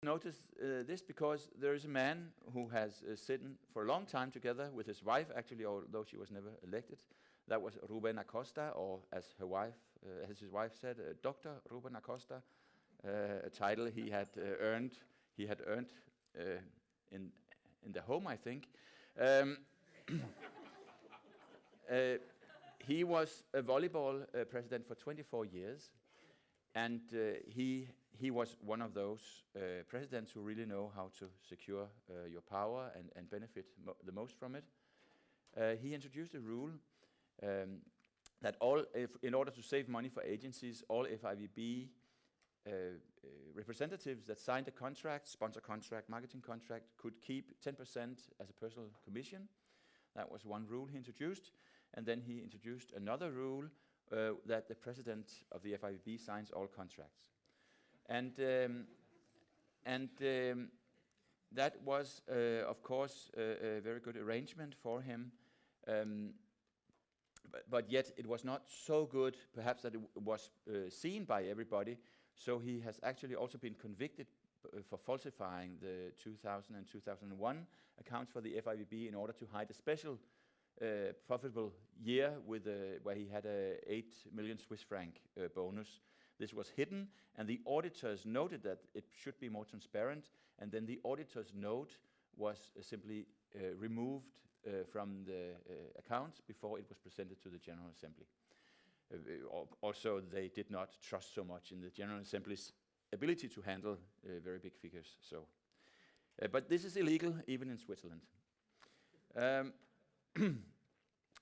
notice this because there is a man who has sitting for a long time together with his wife, actually, although she was never elected. That was Ruben Acosta, or as his wife said, Dr. Ruben Acosta, a title he had earned. He had earned in the home, I think. He was a volleyball president for 24 years, and he was one of those presidents who really know how to secure your power and benefit the most from it. He introduced a rule that in order to save money for agencies, all FIVB representatives that signed a contract, sponsor contract, marketing contract, could keep 10% as a personal commission. That was one rule he introduced. And then he introduced another rule that the president of the FIVB signs all contracts. And that was, of course, a very good arrangement for him. But yet it was not so good, perhaps, that it was seen by everybody. So he has actually also been convicted for falsifying the 2000 and 2001 accounts for the FIVB in order to hide a special profitable year with where he had a 8 million Swiss franc bonus. This was hidden, and the auditors noted that it should be more transparent, and then the auditor's note was simply removed from the accounts before it was presented to the General Assembly. Also, they did not trust so much in the General Assembly's ability to handle very big figures. So, but this is illegal even in Switzerland.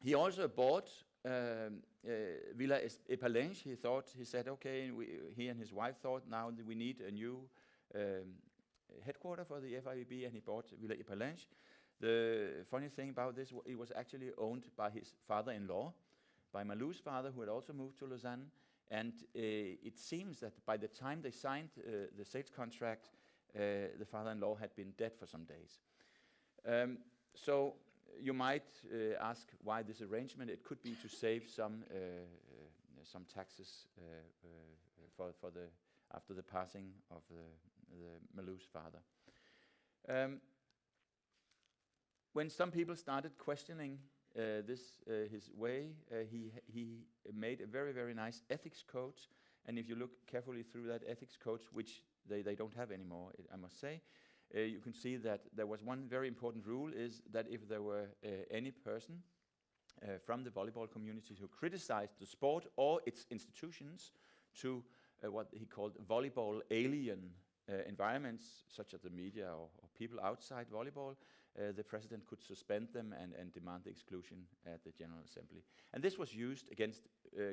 He also bought Villa Epalinges. He said, okay, he and his wife thought now that we need a new headquarter for the FIVB, and he bought Villa Epalinges. The funny thing about this, it was actually owned by his father-in-law, by Malou's father, who had also moved to Lausanne. And it seems that by the time they signed the sales contract, the father-in-law had been dead for some days. So you might ask why this arrangement. It could be to save some taxes after the passing of the Malou's father. When some people started questioning his way, he made a very, very nice ethics code. And if you look carefully through that ethics code, which they don't have anymore, I must say, you can see that there was one very important rule, is that if there were any person from the volleyball community who criticized the sport or its institutions to what he called volleyball alien environments, such as the media or people outside volleyball, the president could suspend them and demand the exclusion at the General Assembly. And this was used against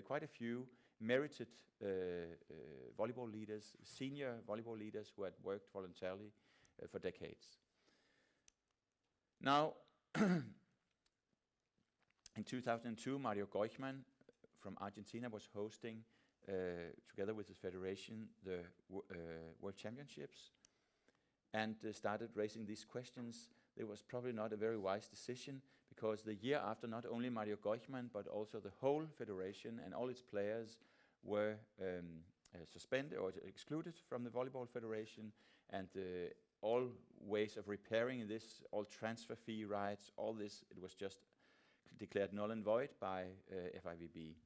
quite a few merited volleyball leaders, senior volleyball leaders who had worked voluntarily for decades. Now, in 2002, Mario Geuchmann from Argentina was hosting, together with his federation, the World Championships, and started raising these questions. It was probably not a very wise decision, because the year after, not only Mario Geuchmann, but also the whole federation and all its players were suspended or excluded from the Volleyball Federation, and all ways of repairing this, all transfer fee rights, all this, it was just declared null and void by FIVB.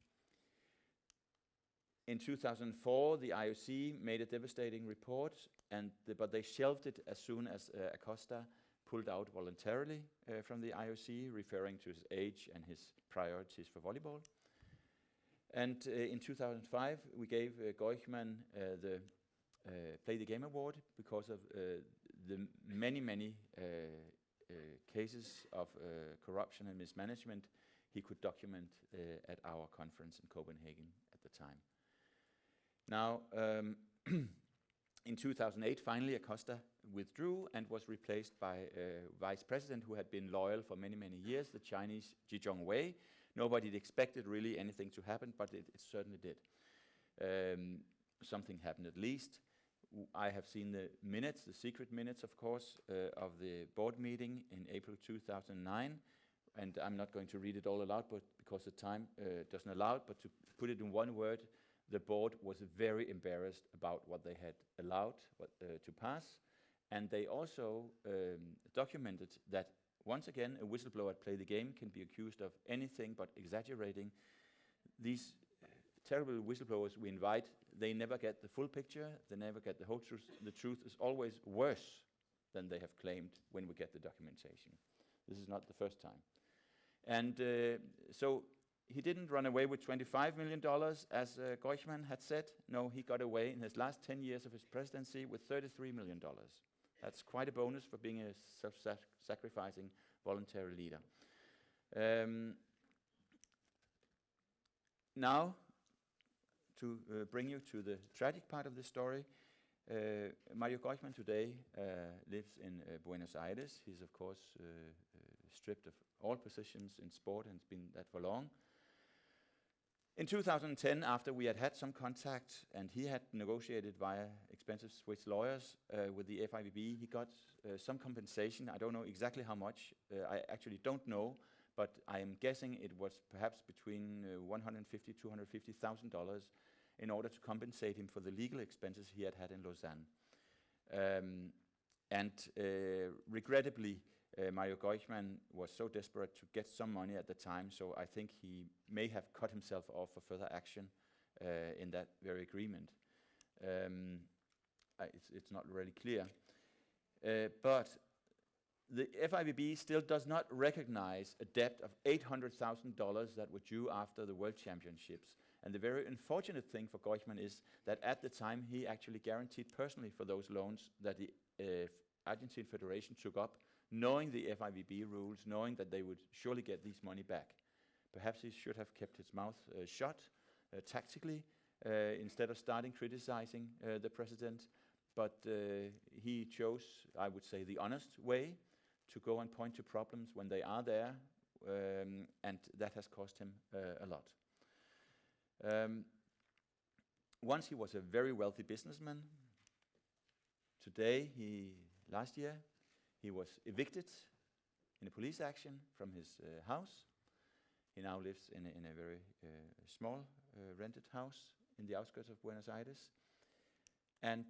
In 2004, the IOC made a devastating report, but they shelved it as soon as Acosta pulled out voluntarily from the IOC, referring to his age and his priorities for volleyball. And in 2005, we gave Geuchmann the Play the Game Award because of the many cases of corruption and mismanagement he could document at our conference in Copenhagen at the time. Now, in 2008, finally, Acosta withdrew and was replaced by a vice president who had been loyal for many years, the Chinese Ji Zhongwei. Nobody expected really anything to happen, but it certainly did. Something happened at least. I have seen the minutes, the secret minutes, of course, of the board meeting in April 2009, and I'm not going to read it all aloud, but because the time doesn't allow it, but to put it in one word, the board was very embarrassed about what they had allowed to pass. And they also documented that once again, a whistleblower at Play the Game can be accused of anything but exaggerating. These terrible whistleblowers we invite, they never get the full picture, they never get the whole truth. The truth is always worse than they have claimed when we get the documentation. This is not the first time. And so he didn't run away with $25 million, as Geuchmann had said. No, he got away in his last 10 years of his presidency with $33 million. That's quite a bonus for being a self-sacrificing voluntary leader. Now, to bring you to the tragic part of the story, Mario Geuchmann today lives in Buenos Aires. He's, of course, stripped of all positions in sport and has been that for long. In 2010, after we had some contact and he had negotiated via expensive Swiss lawyers with the FIVB, he got some compensation. I don't know exactly how much. I actually don't know, but I am guessing it was perhaps between $150,000 to $250,000 in order to compensate him for the legal expenses he had in Lausanne. Regrettably, Mario Geuchmann was so desperate to get some money at the time, so I think he may have cut himself off for further action in that very agreement. It's not really clear. But the FIVB still does not recognize a debt of $800,000 that were due after the World Championships. And the very unfortunate thing for Geuchmann is that at the time he actually guaranteed personally for those loans that the Argentine Federation took up, knowing the FIVB rules, knowing that they would surely get this money back. Perhaps he should have kept his mouth shut tactically instead of starting criticizing the president. But he chose, I would say, the honest way to go and point to problems when they are there, and that has cost him a lot. Once he was a very wealthy businessman. Today, last year, he was evicted in a police action from his house. He now lives in a very small rented house in the outskirts of Buenos Aires. And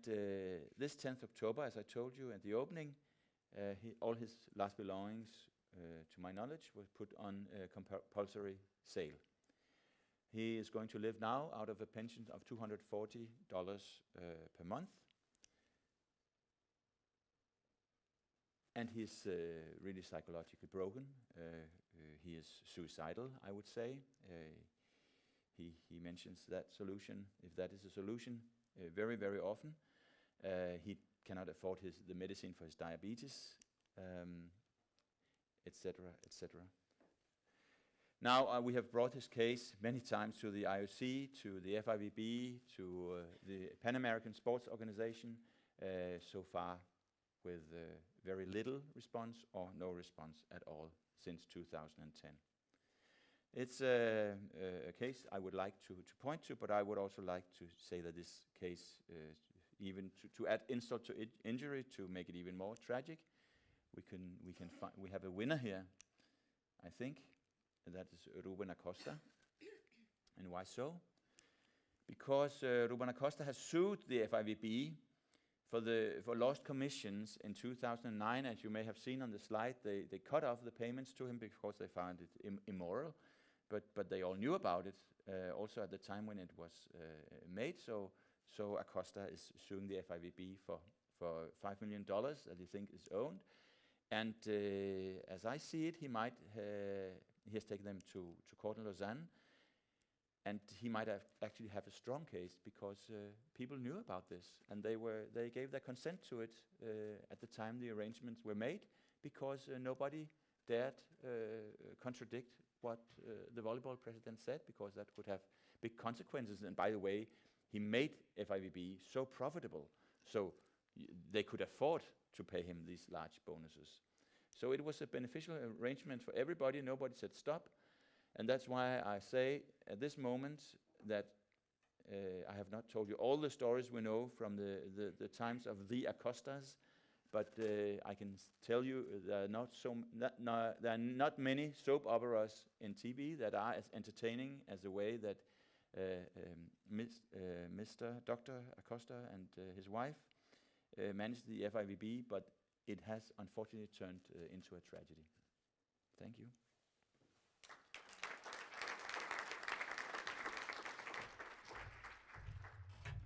this 10th October, as I told you at the opening, all his last belongings, to my knowledge, were put on compulsory sale. He is going to live now out of a pension of $240 per month. And he's really psychologically broken. He is suicidal, I would say. He mentions that solution, if that is a solution, very, very often. He cannot afford the medicine for his diabetes, etc., etc. Now we have brought his case many times to the IOC, to the FIVB, to the Pan American Sports Organization, so far with very little response or no response at all since 2010. It's a case I would like to point to, but I would also like to say that this case, even to add insult to injury, to make it even more tragic, we have a winner here, I think, and that is Ruben Acosta. And why so? Because Ruben Acosta has sued the FIVB for lost commissions in 2009. As you may have seen on the slide, they cut off the payments to him because they found it immoral. But they all knew about it also at the time when it was made. So Acosta is suing the FIVB for $5 million that he thinks is owned. And as I see it, he has taken them to court in Lausanne. And he might actually have a strong case because people knew about this, and they gave their consent to it at the time the arrangements were made, because nobody dared contradict what the volleyball president said, because that would have big consequences. And by the way, he made FIVB so profitable, so they could afford to pay him these large bonuses. So it was a beneficial arrangement for everybody. Nobody said stop. And that's why I say at this moment that I have not told you all the stories we know from the times of the Acostas, but I can tell you there are not many soap operas in TV that are as entertaining as the way that Dr. Acosta and his wife managed the FIVB, but it has unfortunately turned into a tragedy. Thank you.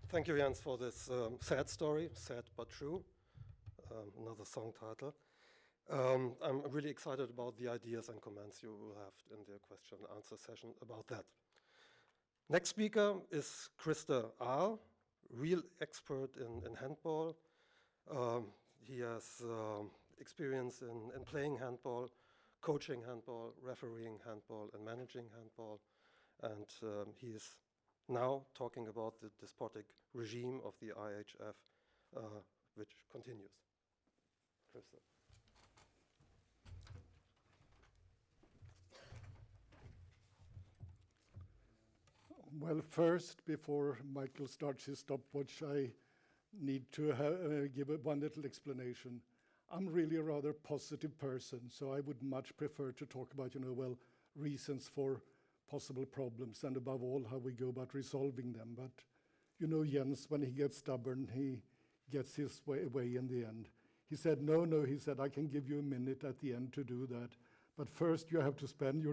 Thank you, Jens, for this sad story, sad but true. Another song title. I'm really excited about the ideas and comments you will have in the question and answer session about that. Next speaker is Christer Ahl, real expert in handball. He has experience in playing handball, coaching handball, refereeing handball, and managing handball. And he is now talking about the despotic regime of the IHF, which continues. Christer. Well, first, before Michael starts his stopwatch, I need to give one little explanation. I'm really a rather positive person, so I would much prefer to talk about, reasons for possible problems, and above all, how we go about resolving them. But, Jens, when he gets stubborn, he gets his way in the end. He said, no, he said, I can give you a minute at the end to do that. But first, you have to spend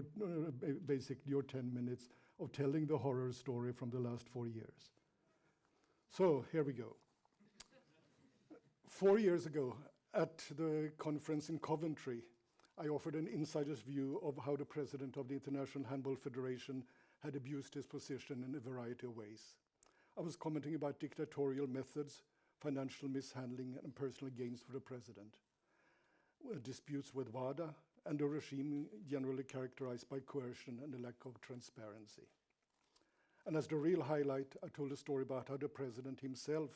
basically your 10 minutes of telling the horror story from the last 4 years. So here we go. 4 years ago, at the conference in Coventry, I offered an insider's view of how the president of the International Handball Federation had abused his position in a variety of ways. I was commenting about dictatorial methods, financial mishandling, and personal gains for the president, disputes with WADA, and a regime generally characterized by coercion and a lack of transparency. And as the real highlight, I told a story about how the president himself,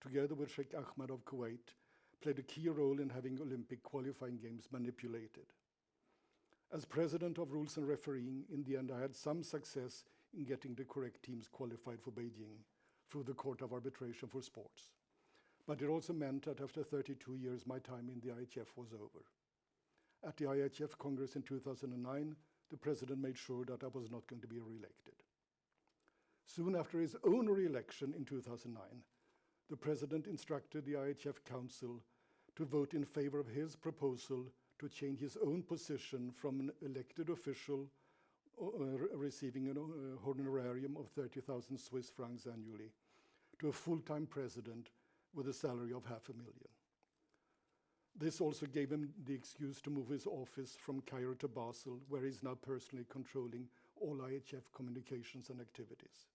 together with Sheikh Ahmed of Kuwait, played a key role in having Olympic qualifying games manipulated. As president of Rules and Refereeing, in the end I had some success in getting the correct teams qualified for Beijing through the Court of Arbitration for Sports. But it also meant that after 32 years, my time in the IHF was over. At the IHF Congress in 2009, the president made sure that I was not going to be re-elected. Soon after his own re-election in 2009, the president instructed the IHF Council to vote in favor of his proposal to change his own position from an elected official receiving an honorarium of 30,000 Swiss francs annually to a full-time president with a salary of $500,000. This also gave him the excuse to move his office from Cairo to Basel, where he's now personally controlling all IHF communications and activities.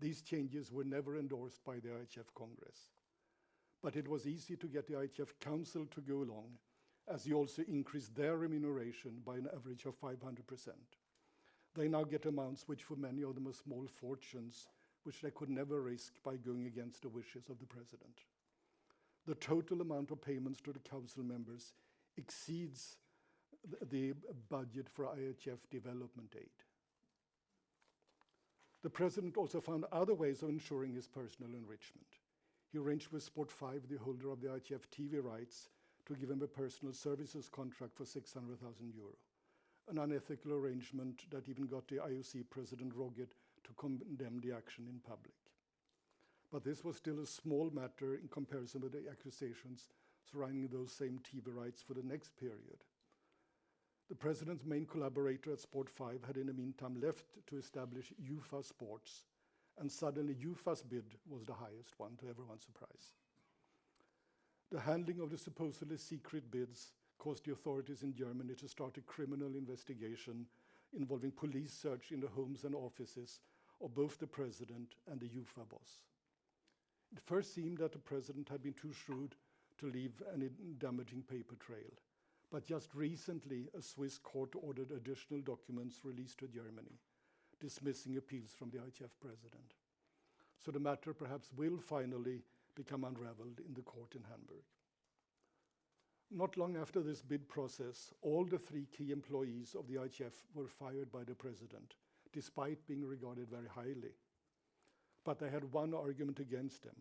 These changes were never endorsed by the IHF Congress. But it was easy to get the IHF Council to go along, as he also increased their remuneration by an average of 500%. They now get amounts which for many of them are small fortunes, which they could never risk by going against the wishes of the president. The total amount of payments to the council members exceeds the budget for IHF development aid. The president also found other ways of ensuring his personal enrichment. He arranged with Sport 5, the holder of the IHF TV rights, to give him a personal services contract for 600,000 euro, an unethical arrangement that even got the IOC president Roget to condemn the action in public. But this was still a small matter in comparison with the accusations surrounding those same TV rights for the next period. The president's main collaborator at Sport 5 had in the meantime left to establish UFA Sports, and suddenly UFA's bid was the highest one, to everyone's surprise. The handling of the supposedly secret bids caused the authorities in Germany to start a criminal investigation involving police search in the homes and offices of both the president and the UFA boss. It first seemed that the president had been too shrewd to leave any damaging paper trail. But just recently, a Swiss court ordered additional documents released to Germany, dismissing appeals from the IHF president. So the matter perhaps will finally become unraveled in the court in Hamburg. Not long after this bid process, all the 3 key employees of the IHF were fired by the president, despite being regarded very highly. But they had one argument against them.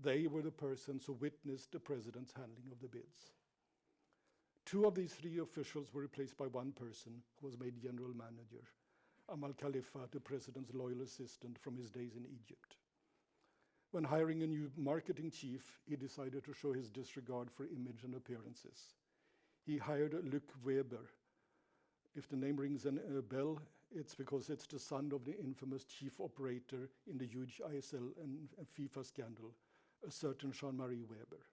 They were the persons who witnessed the president's handling of the bids. 2 of these 3 officials were replaced by one person who was made general manager, Amal Khalifa, the president's loyal assistant from his days in Egypt. When hiring a new marketing chief, he decided to show his disregard for image and appearances. He hired Luc Weber. If the name rings a bell, it's because it's the son of the infamous chief operator in the huge ISL and FIFA scandal, a certain Jean-Marie Weber.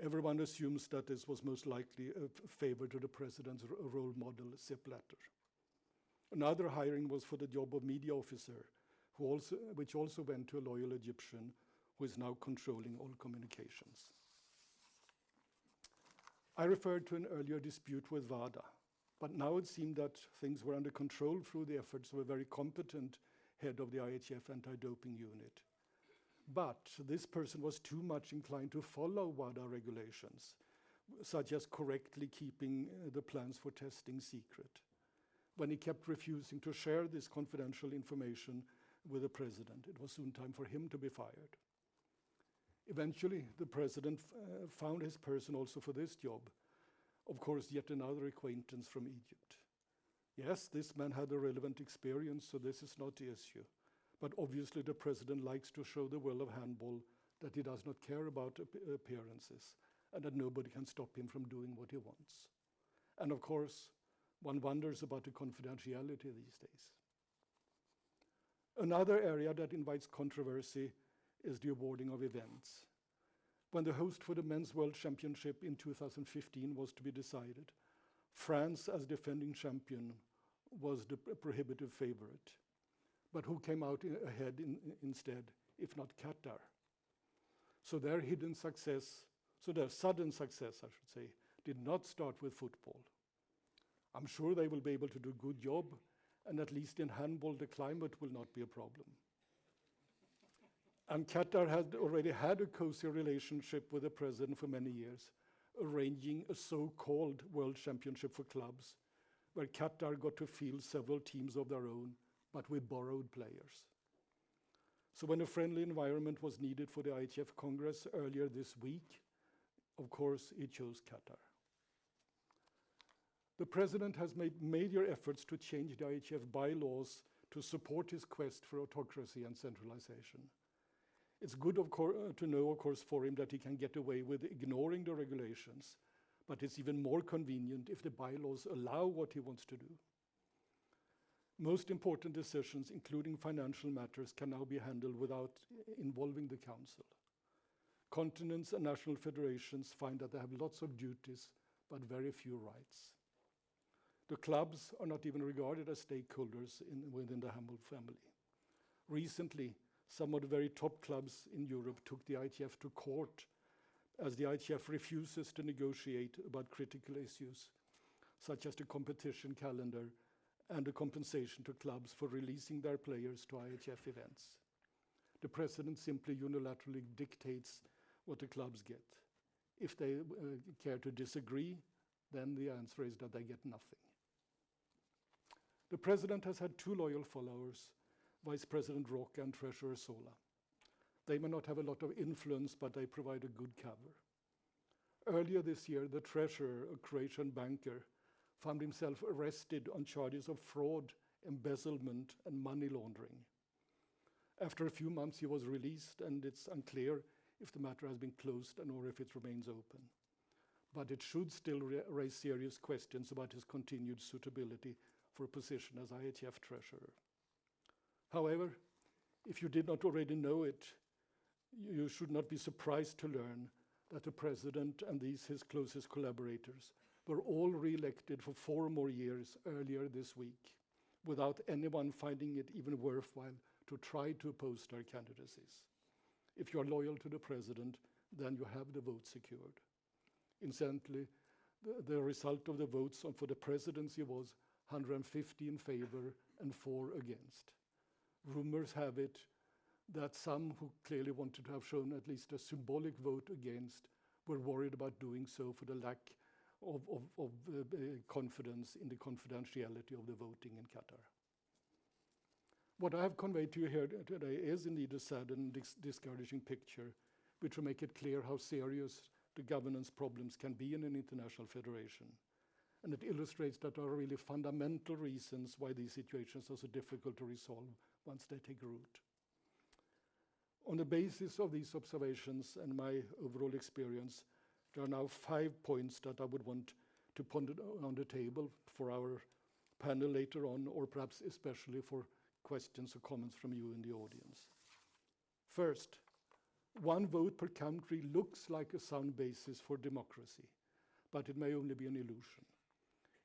Everyone assumes that this was most likely a favor to the president's role model, Sepp Blatter. Another hiring was for the job of media officer, which also went to a loyal Egyptian who is now controlling all communications. I referred to an earlier dispute with WADA, but now it seemed that things were under control through the efforts of a very competent head of the IHF anti-doping unit. But this person was too much inclined to follow WADA regulations, such as correctly keeping the plans for testing secret, when he kept refusing to share this confidential information with the president. It was soon time for him to be fired. Eventually, the president found his person also for this job. Of course, yet another acquaintance from Egypt. Yes, this man had a relevant experience, so this is not the issue. But obviously the president likes to show the world of handball that he does not care about appearances and that nobody can stop him from doing what he wants. And of course, one wonders about the confidentiality these days. Another area that invites controversy is the awarding of events. When the host for the Men's World Championship in 2015 was to be decided, France, as defending champion, was the prohibitive favorite. But who came out ahead instead, if not Qatar? So their sudden success, I should say, did not start with football. I'm sure they will be able to do a good job, and at least in handball, the climate will not be a problem. And Qatar had already had a cozy relationship with the president for many years, arranging a so-called World Championship for clubs, where Qatar got to field several teams of their own, but with borrowed players. So when a friendly environment was needed for the IHF Congress earlier this week, of course, he chose Qatar. The president has made major efforts to change the IHF bylaws to support his quest for autocracy and centralization. It's good to know, of course, for him that he can get away with ignoring the regulations, but it's even more convenient if the bylaws allow what he wants to do. Most important decisions, including financial matters, can now be handled without involving the council. Continents and national federations find that they have lots of duties, but very few rights. The clubs are not even regarded as stakeholders within the handball family. Recently, some of the very top clubs in Europe took the ITF to court as the ITF refuses to negotiate about critical issues, such as the competition calendar and the compensation to clubs for releasing their players to IHF events. The president simply unilaterally dictates what the clubs get. If they care to disagree, then the answer is that they get nothing. The president has had two loyal followers, Vice President Roca and Treasurer Sola. They may not have a lot of influence, but they provide a good cover. Earlier this year, the treasurer, a Croatian banker, found himself arrested on charges of fraud, embezzlement, and money laundering. After a few months, he was released, and it's unclear if the matter has been closed and or if it remains open. But it should still raise serious questions about his continued suitability for a position as IHF treasurer. However, if you did not already know it, you should not be surprised to learn that the president and his closest collaborators were all re-elected for 4 more years earlier this week, without anyone finding it even worthwhile to try to oppose their candidacies. If you are loyal to the president, then you have the vote secured. Incidentally, the result of the votes for the presidency was 150 in favor and 4 against. Rumors have it that some who clearly wanted to have shown at least a symbolic vote against were worried about doing so for the lack of confidence in the confidentiality of the voting in Qatar. What I have conveyed to you here today is indeed a sad and discouraging picture, which will make it clear how serious the governance problems can be in an international federation. And it illustrates that there are really fundamental reasons why these situations are so difficult to resolve once they take root. On the basis of these observations and my overall experience, there are now 5 points that I would want to ponder on the table for our panel later on, or perhaps especially for questions or comments from you in the audience. First, one vote per country looks like a sound basis for democracy, but it may only be an illusion.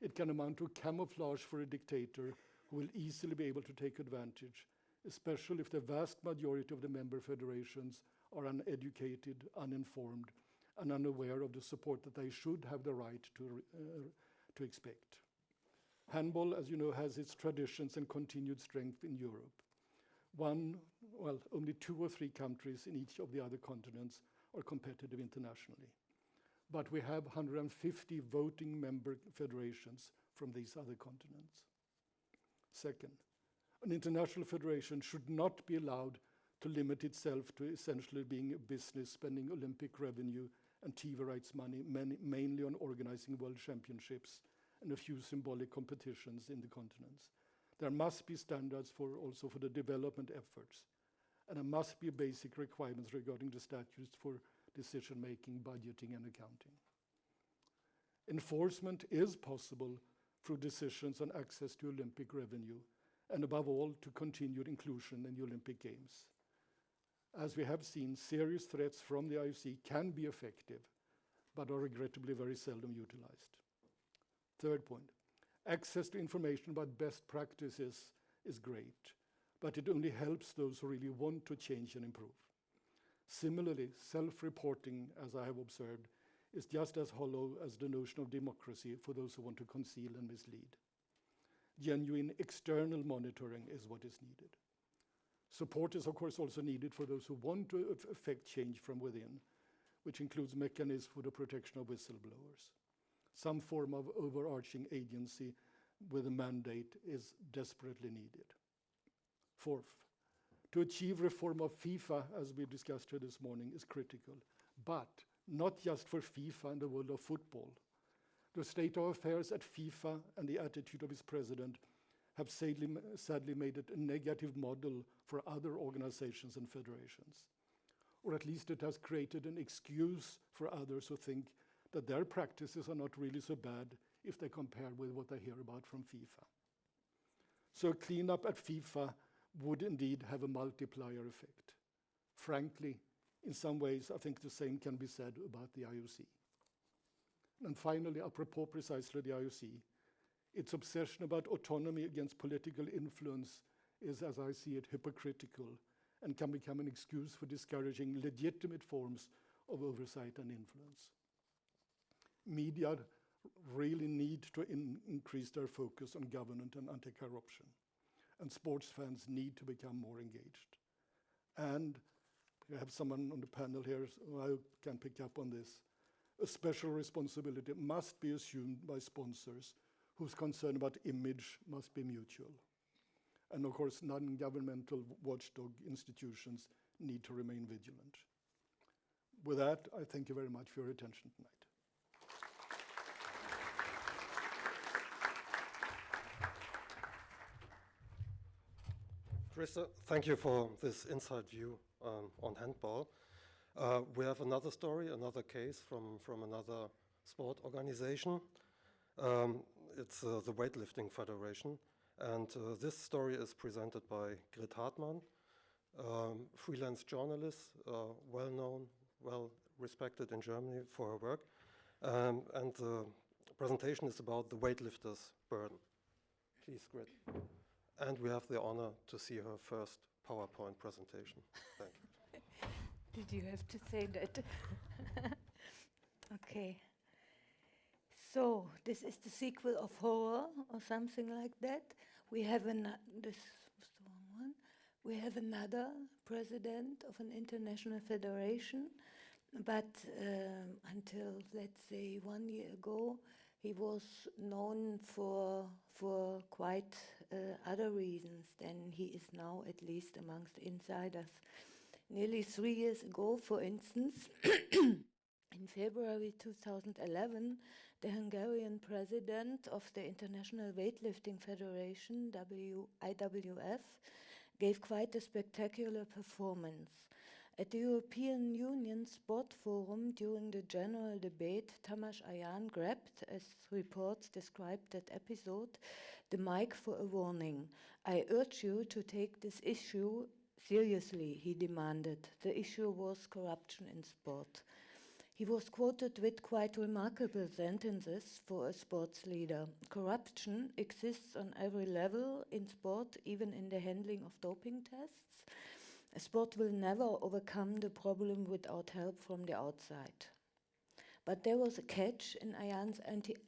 It can amount to camouflage for a dictator who will easily be able to take advantage, especially if the vast majority of the member federations are uneducated, uninformed, and unaware of the support that they should have the right to expect. Handball, as you know, has its traditions and continued strength in Europe. Only 2 or 3 countries in each of the other continents are competitive internationally. But we have 150 voting member federations from these other continents. Second, an international federation should not be allowed to limit itself to essentially being a business spending Olympic revenue and TV rights money mainly on organizing world championships and a few symbolic competitions in the continents. There must be standards also for the development efforts, and there must be basic requirements regarding the statutes for decision-making, budgeting, and accounting. Enforcement is possible through decisions on access to Olympic revenue, and above all, to continued inclusion in the Olympic Games. As we have seen, serious threats from the IOC can be effective, but are regrettably very seldom utilized. Third point, access to information about best practices is great, but it only helps those who really want to change and improve. Similarly, self-reporting, as I have observed, is just as hollow as the notion of democracy for those who want to conceal and mislead. Genuine external monitoring is what is needed. Support is, of course, also needed for those who want to affect change from within, which includes mechanisms for the protection of whistleblowers. Some form of overarching agency with a mandate is desperately needed. Fourth, to achieve reform of FIFA, as we discussed here this morning, is critical, but not just for FIFA and the world of football. The state of affairs at FIFA and the attitude of its president have sadly made it a negative model for other organizations and federations. Or at least it has created an excuse for others who think that their practices are not really so bad if they compare with what they hear about from FIFA. So a cleanup at FIFA would indeed have a multiplier effect. Frankly, in some ways, I think the same can be said about the IOC. And finally, apropos precisely the IOC, its obsession about autonomy against political influence is, as I see it, hypocritical and can become an excuse for discouraging legitimate forms of oversight and influence. Media really need to increase their focus on governance and anti-corruption, and sports fans need to become more engaged. And we have someone on the panel here who can pick up on this. A special responsibility must be assumed by sponsors whose concern about image must be mutual. And of course, non-governmental watchdog institutions need to remain vigilant. With that, I thank you very much for your attention tonight. Christa, thank you for this inside view on handball. We have another story, another case from another sport organization. It's the Weightlifting Federation. And this story is presented by Hartmann, freelance journalist, well-known, well-respected in Germany for her work. And the presentation is about the weightlifter's burden. Please, Grit. And we have the honor to see her first PowerPoint presentation. Thank you. Did you have to say that? Okay. So this is the sequel of horror or something like that. We have this was the wrong one. We have another president of an international federation, but until, let's say, 1 year ago, he was known for quite other reasons than he is now, at least amongst insiders. Nearly 3 years ago, for instance, in February 2011, the Hungarian president of the International Weightlifting Federation, IWF, gave quite a spectacular performance. At the European Union Sport Forum during the general debate, Tamas Ayan grabbed, as reports described that episode, the mic for a warning. I urge you to take this issue seriously, he demanded. The issue was corruption in sport. He was quoted with quite remarkable sentences for a sports leader. Corruption exists on every level in sport, even in the handling of doping tests. Sport will never overcome the problem without help from the outside. But there was a catch in Ayan's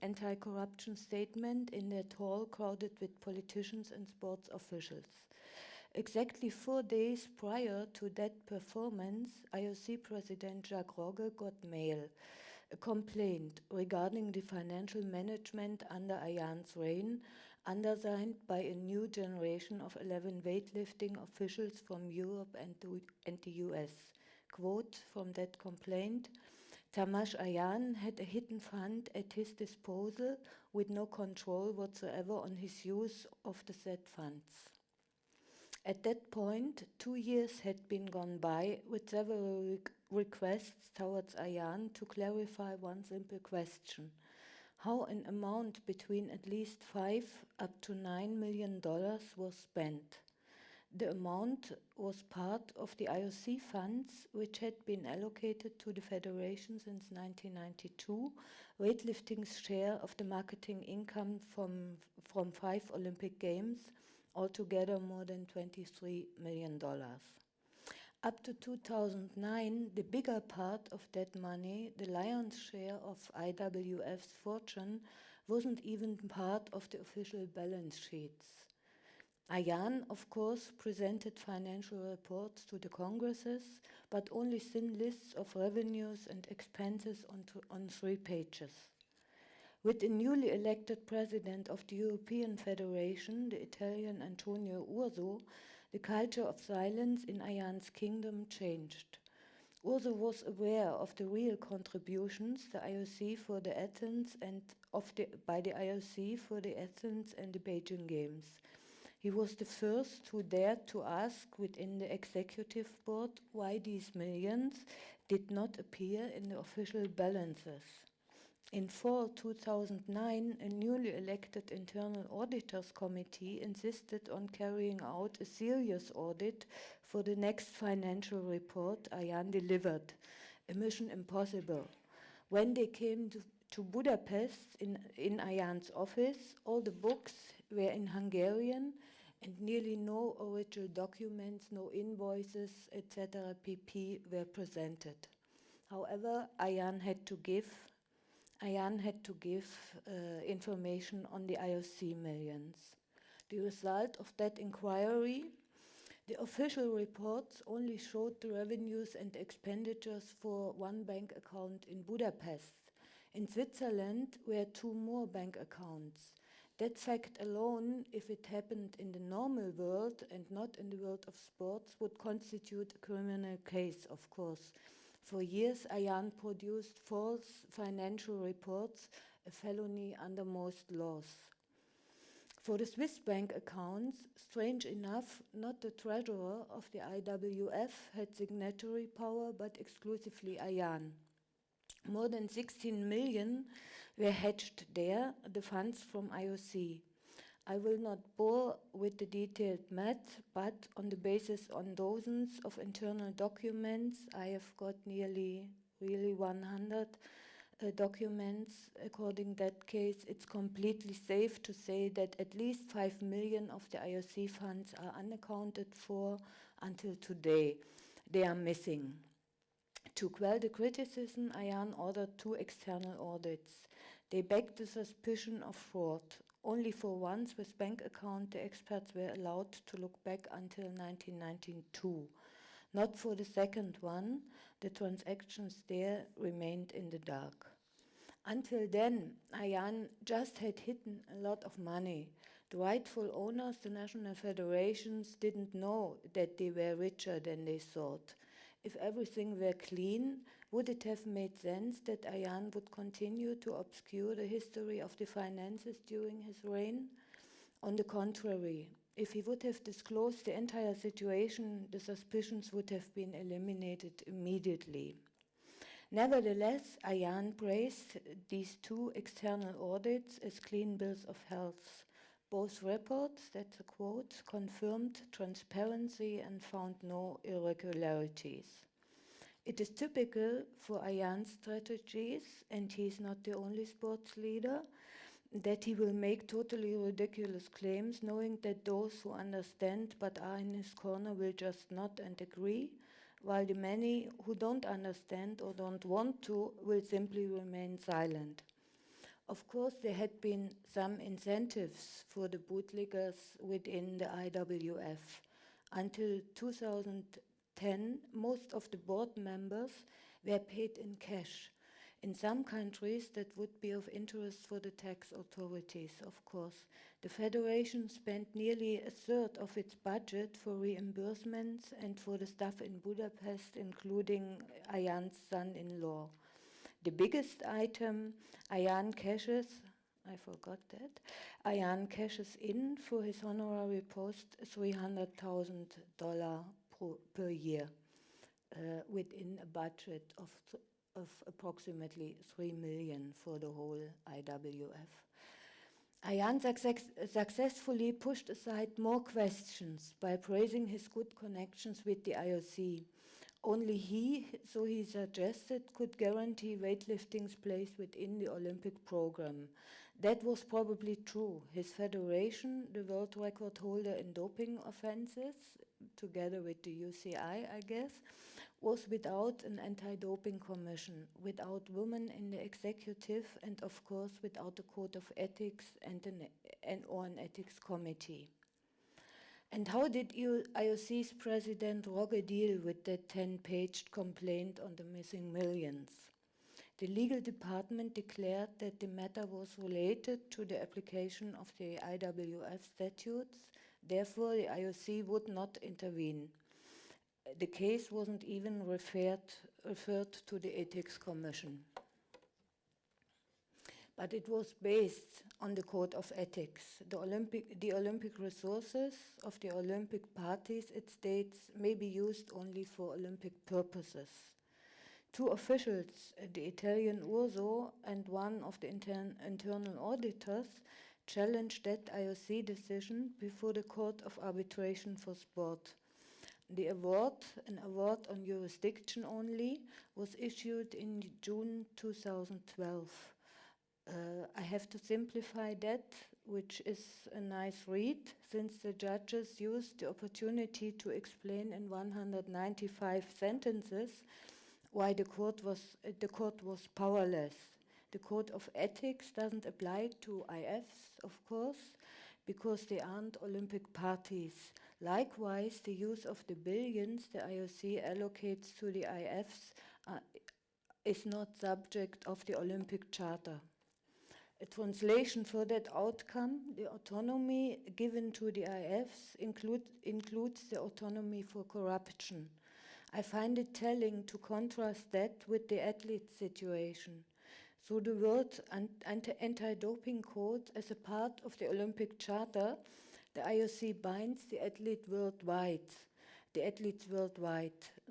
anti-corruption statement in that hall crowded with politicians and sports officials. Exactly 4 days prior to that performance, IOC President Jacques Rogge got mail, a complaint regarding the financial management under Ayan's reign, undersigned by a new generation of 11 weightlifting officials from Europe and the US. Quote from that complaint, Tamas Ayan had a hidden fund at his disposal with no control whatsoever on his use of the said funds. At that point, 2 years had been gone by with several requests towards Ayan to clarify one simple question. How an amount between at least $5 up to $9 million was spent. The amount was part of the IOC funds, which had been allocated to the federation since 1992, weightlifting's share of the marketing income from 5 Olympic Games, altogether more than $23 million. Up to 2009, the bigger part of that money, the lion's share of IWF's fortune, wasn't even part of the official balance sheets. Ayan, of course, presented financial reports to the congresses, but only thin lists of revenues and expenses on 3 pages. With the newly elected president of the European Federation, the Italian Antonio Urso, the culture of silence in Ayan's kingdom changed. Urso was aware of the real contributions the IOC for the Athens and by the IOC for the Athens and the Beijing Games. He was the first who dared to ask within the executive board why these millions did not appear in the official balances. In fall 2009, a newly elected internal auditors committee insisted on carrying out a serious audit for the next financial report Ayan delivered, a mission impossible. When they came to Budapest in Ayan's office, all the books were in Hungarian and nearly no original documents, no invoices, etc. pp. Were presented. However, Ayan had to give information on the IOC millions. The result of that inquiry, the official reports only showed the revenues and expenditures for one bank account in Budapest. In Switzerland were 2 more bank accounts. That fact alone, if it happened in the normal world and not in the world of sports, would constitute a criminal case, of course. For years, Ayan produced false financial reports, a felony under most laws. For the Swiss bank accounts, strange enough, not the treasurer of the IWF had signatory power, but exclusively Ayan. More than 16 million were hedged there, the funds from IOC. I will not bore with the detailed math, but on the basis on dozens of internal documents, I have got nearly 100 documents. According to that case, it's completely safe to say that at least 5 million of the IOC funds are unaccounted for until today. They are missing. To quell the criticism, Ayan ordered 2 external audits. They begged the suspicion of fraud. Only for one Swiss bank account, the experts were allowed to look back until 1992. Not for the second one, the transactions there remained in the dark. Until then, Ayan just had hidden a lot of money. The rightful owners, the national federations, didn't know that they were richer than they thought. If everything were clean, would it have made sense that Ayan would continue to obscure the history of the finances during his reign? On the contrary, If he would have disclosed the entire situation, the suspicions would have been eliminated immediately. Nevertheless, Ayan praised these two external audits as clean bills of health. Both reports, that's a quote, confirmed transparency and found no irregularities. It is typical for Ayan's strategies, and he is not the only sports leader, that he will make totally ridiculous claims, knowing that those who understand but are in his corner will just nod and agree, while the many who don't understand or don't want to will simply remain silent. Of course, there had been some incentives for the bootleggers within the IWF. Until 2010, most of the board members were paid in cash. In some countries, that would be of interest for the tax authorities, of course. The federation spent nearly a third of its budget for reimbursements and for the staff in Budapest, including Ayan's son-in-law. The biggest item, Ayan cashes in for his honorary post $300,000 per year within a budget of approximately 3 million for the whole IWF. Ayan successfully pushed aside more questions by praising his good connections with the IOC. Only he, so he suggested, could guarantee weightlifting's place within the Olympic program. That was probably true. His federation, the world record holder in doping offenses, together with the UCI, I guess, was without an anti-doping commission, without women in the executive, and of course without a code of ethics or an ethics committee. And how did IOC's president Rogge deal with that 10-page complaint on the missing millions? The legal department declared that the matter was related to the application of the IWF statutes, therefore the IOC would not intervene. The case wasn't even referred to the Ethics Commission. But it was based on the Code of Ethics. The Olympic resources of the Olympic parties, it states, may be used only for Olympic purposes. Two officials, the Italian URSO and one of the internal auditors, challenged that IOC decision before the Court of Arbitration for Sport. The award, an award on jurisdiction only, was issued in June 2012. I have to simplify that, which is a nice read, since the judges used the opportunity to explain in 195 sentences why the court was powerless. The Code of Ethics doesn't apply to IFs, of course, because they aren't Olympic parties. Likewise, the use of the billions the IOC allocates to the IFs is not subject of the Olympic Charter. A translation for that outcome, the autonomy given to the IFs includes the autonomy for corruption. I find it telling to contrast that with the athlete situation. So the World Anti-Doping Code, as a part of the Olympic Charter, the IOC binds the athletes worldwide.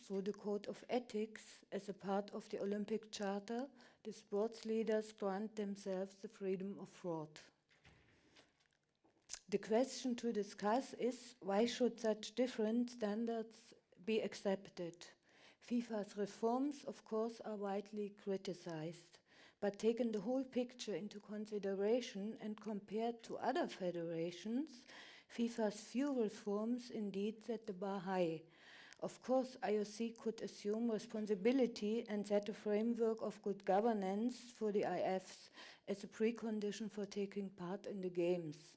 So the Code of Ethics, as a part of the Olympic Charter, the sports leaders grant themselves the freedom of fraud. The question to discuss is, why should such different standards be accepted? FIFA's reforms, of course, are widely criticized, but taken the whole picture into consideration and compared to other federations, FIFA's few reforms indeed set the bar high. Of course, IOC could assume responsibility and set a framework of good governance for the IFs as a precondition for taking part in the Games.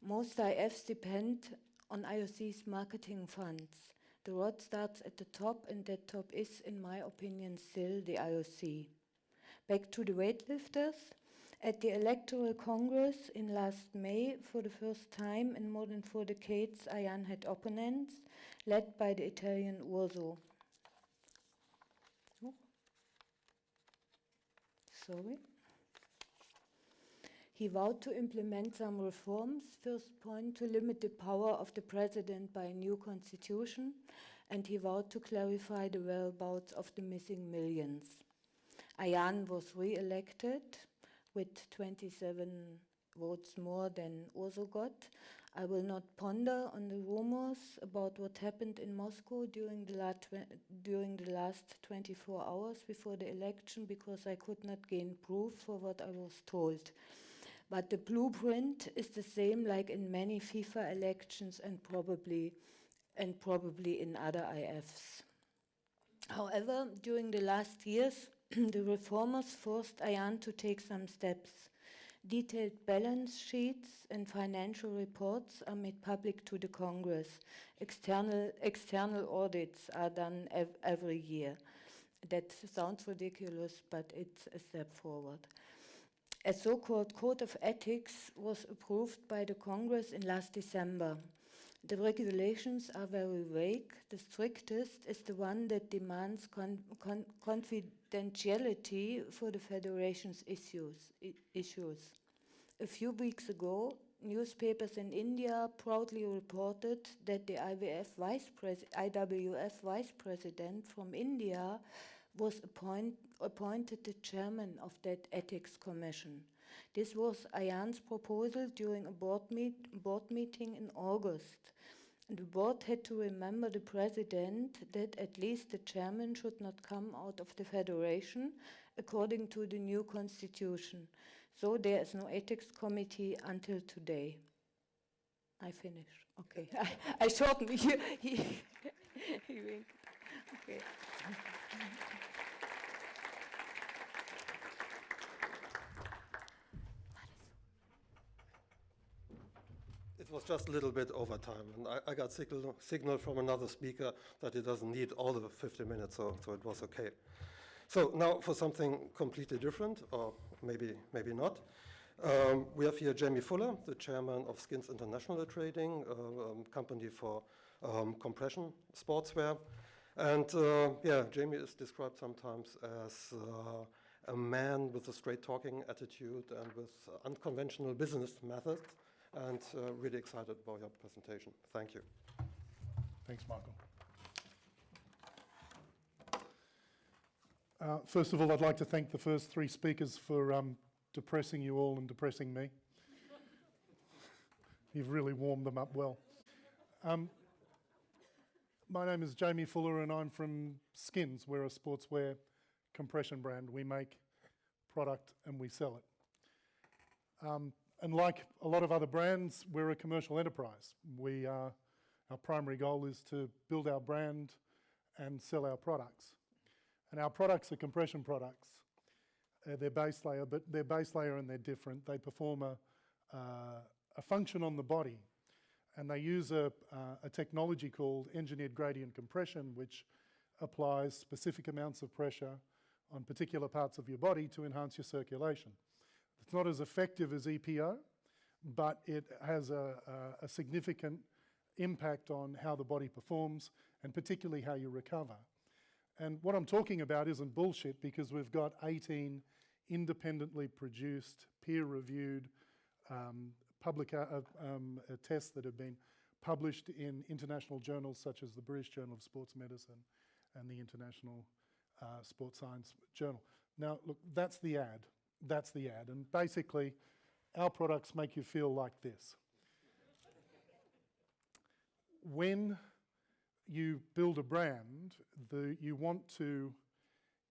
Most IFs depend on IOC's marketing funds. The rod starts at the top, and that top is, in my opinion, still the IOC. Back to the weightlifters. At the Electoral Congress in last May, for the first time in more than 4 decades, Ayan had opponents, led by the Italian URSO. He vowed to implement some reforms. First point, to limit the power of the president by a new constitution, and he vowed to clarify the whereabouts of the missing millions. Ayaan was re-elected with 27 votes more than Urso got. I will not ponder on the rumors about what happened in Moscow during the last 24 hours before the election, because I could not gain proof for what I was told. But the blueprint is the same like in many FIFA elections and probably in other IFs. However, during the last years, the reformers forced Ayaan to take some steps. Detailed balance sheets and financial reports are made public to the Congress. External audits are done every year. That sounds ridiculous, but it's a step forward. A so-called Code of Ethics was approved by the Congress in last December. The regulations are very vague. The strictest is the one that demands confidentiality for the federation's issues. A few weeks ago, newspapers in India proudly reported that the IWF vice president from India was appointed the chairman of that ethics commission. This was Ayaan's proposal during a board meeting in August. The board had to remember the president that at least the chairman should not come out of the federation according to the new constitution. So there is no ethics committee until today. I finished. Okay. I shortened. He winked. Okay. It was just a little bit over time, and I got signal from another speaker that it doesn't need all the 50 minutes, so it was okay. So now for something completely different, or maybe not. We have here Jaimie Fuller, the chairman of Skins International Trading, a company for compression sportswear. And Jaimie is described sometimes as a man with a straight-talking attitude and with unconventional business methods. And really excited about your presentation. Thank you. Thanks, Michael. First of all, I'd like to thank the first three speakers for depressing you all and depressing me. You've really warmed them up well. My name is Jaimie Fuller and I'm from Skins. We're a sportswear compression brand. We make product and we sell it. And like a lot of other brands, we're a commercial enterprise. Our primary goal is to build our brand and sell our products. And our products are compression products. They're base layer, but they're base layer and they're different. They perform a function on the body. And they use a technology called engineered gradient compression, which applies specific amounts of pressure on particular parts of your body to enhance your circulation. It's not as effective as EPO, but it has a significant impact on how the body performs and particularly how you recover. And what I'm talking about isn't bullshit, because we've got 18 independently produced, peer-reviewed tests that have been published in international journals such as the British Journal of Sports Medicine and the International Sports Science Journal. Now, look, that's the ad. That's the ad. And basically, our products make you feel like this. When you build a brand, you want to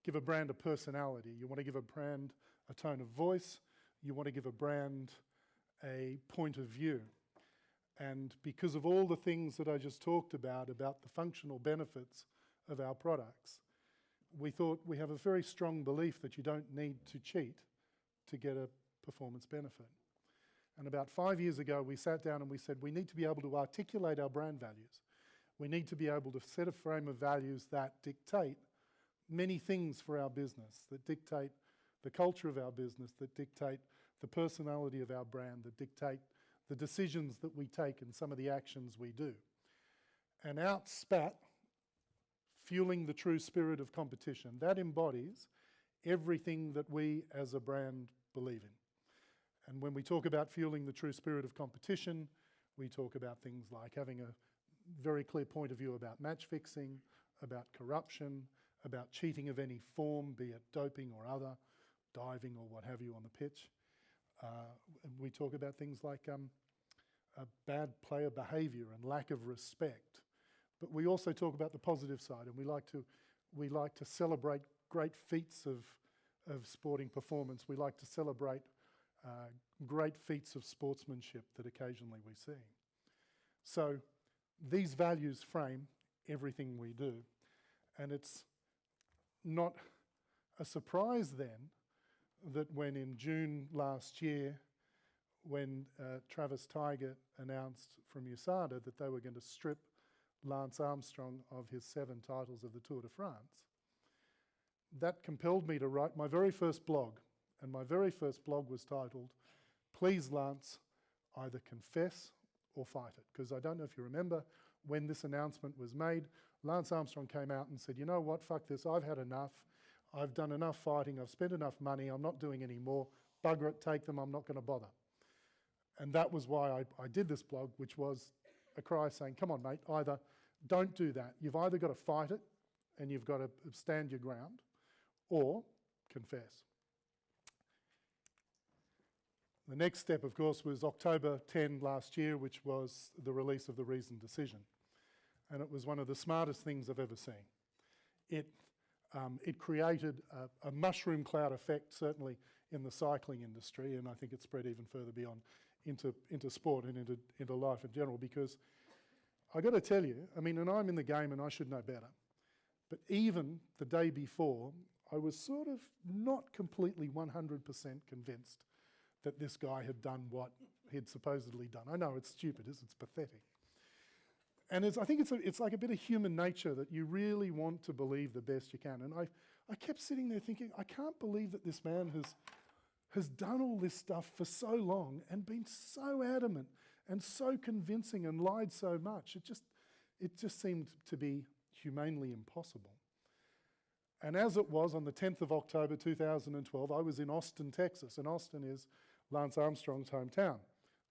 give a brand a personality. You want to give a brand a tone of voice. You want to give a brand a point of view. And because of all the things that I just talked about the functional benefits of our products, we thought we have a very strong belief that you don't need to cheat to get a performance benefit. And about 5 years ago, we sat down and we said, we need to be able to articulate our brand values. We need to be able to set a frame of values that dictate many things for our business, that dictate the culture of our business, that dictate the personality of our brand, that dictate the decisions that we take and some of the actions we do. And out spat, fueling the true spirit of competition. That embodies everything that we as a brand believe in. And when we talk about fueling the true spirit of competition, we talk about things like having a very clear point of view about match fixing, about corruption, about cheating of any form, be it doping or other, diving or what have you on the pitch. And we talk about things like bad player behaviour and lack of respect. But we also talk about the positive side, and we like to celebrate great feats of sporting performance. We like to celebrate great feats of sportsmanship that occasionally we see. So these values frame everything we do. And it's not a surprise then that when in June last year, when Travis Tigert announced from USADA that they were going to strip Lance Armstrong of his 7 titles of the Tour de France, that compelled me to write my very first blog. And my very first blog was titled, "Please Lance, either confess or fight it." Because I don't know if you remember, when this announcement was made, Lance Armstrong came out and said, "You know what, fuck this, I've had enough. I've done enough fighting, I've spent enough money, I'm not doing any more. Bugger it, take them, I'm not going to bother." And that was why I did this blog, which was a cry saying, come on, mate, either don't do that. You've either got to fight it and you've got to stand your ground, or confess. The next step, of course, was October 10 last year, which was the release of the reasoned decision. And it was one of the smartest things I've ever seen. It created a mushroom cloud effect, certainly in the cycling industry, and I think it spread even further beyond into sport and into life in general, because I got to tell you, I mean, and I'm in the game and I should know better, but even the day before, I was sort of not completely 100% convinced that this guy had done what he'd supposedly done. I know it's stupid, it's pathetic. And I think it's like a bit of human nature that you really want to believe the best you can. And I kept sitting there thinking, I can't believe that this man has done all this stuff for so long and been so adamant and so convincing and lied so much. It just seemed to be humanely impossible. And as it was, on the 10th of October 2012, I was in Austin, Texas, and Austin is Lance Armstrong's hometown.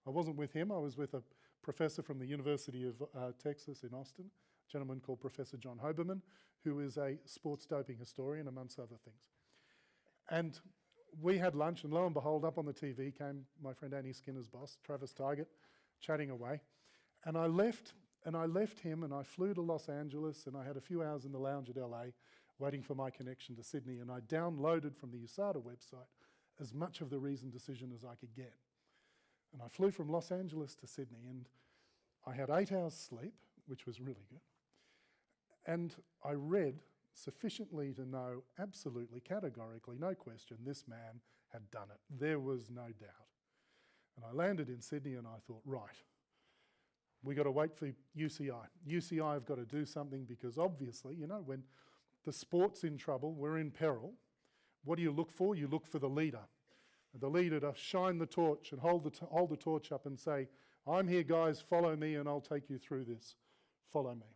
I wasn't with him, I was with a professor from the University of Texas in Austin, a gentleman called Professor John Hoberman, who is a sports doping historian, amongst other things. And we had lunch, and lo and behold, up on the TV came my friend Annie Skinner's boss, Travis Tigert, chatting away. And I left him, and I flew to Los Angeles, and I had a few hours in the lounge at LA, waiting for my connection to Sydney, and I downloaded from the USADA website as much of the reasoned decision as I could get. And I flew from Los Angeles to Sydney, and I had 8 hours sleep, which was really good. And I read sufficiently to know absolutely, categorically, no question, this man had done it. There was no doubt. And I landed in Sydney and I thought, right, we got to wait for UCI. UCI have got to do something, because obviously, you know, when the sport's in trouble, we're in peril. What do you look for? You look for the leader. The leader to shine the torch and hold the torch up and say, I'm here, guys, follow me and I'll take you through this. Follow me.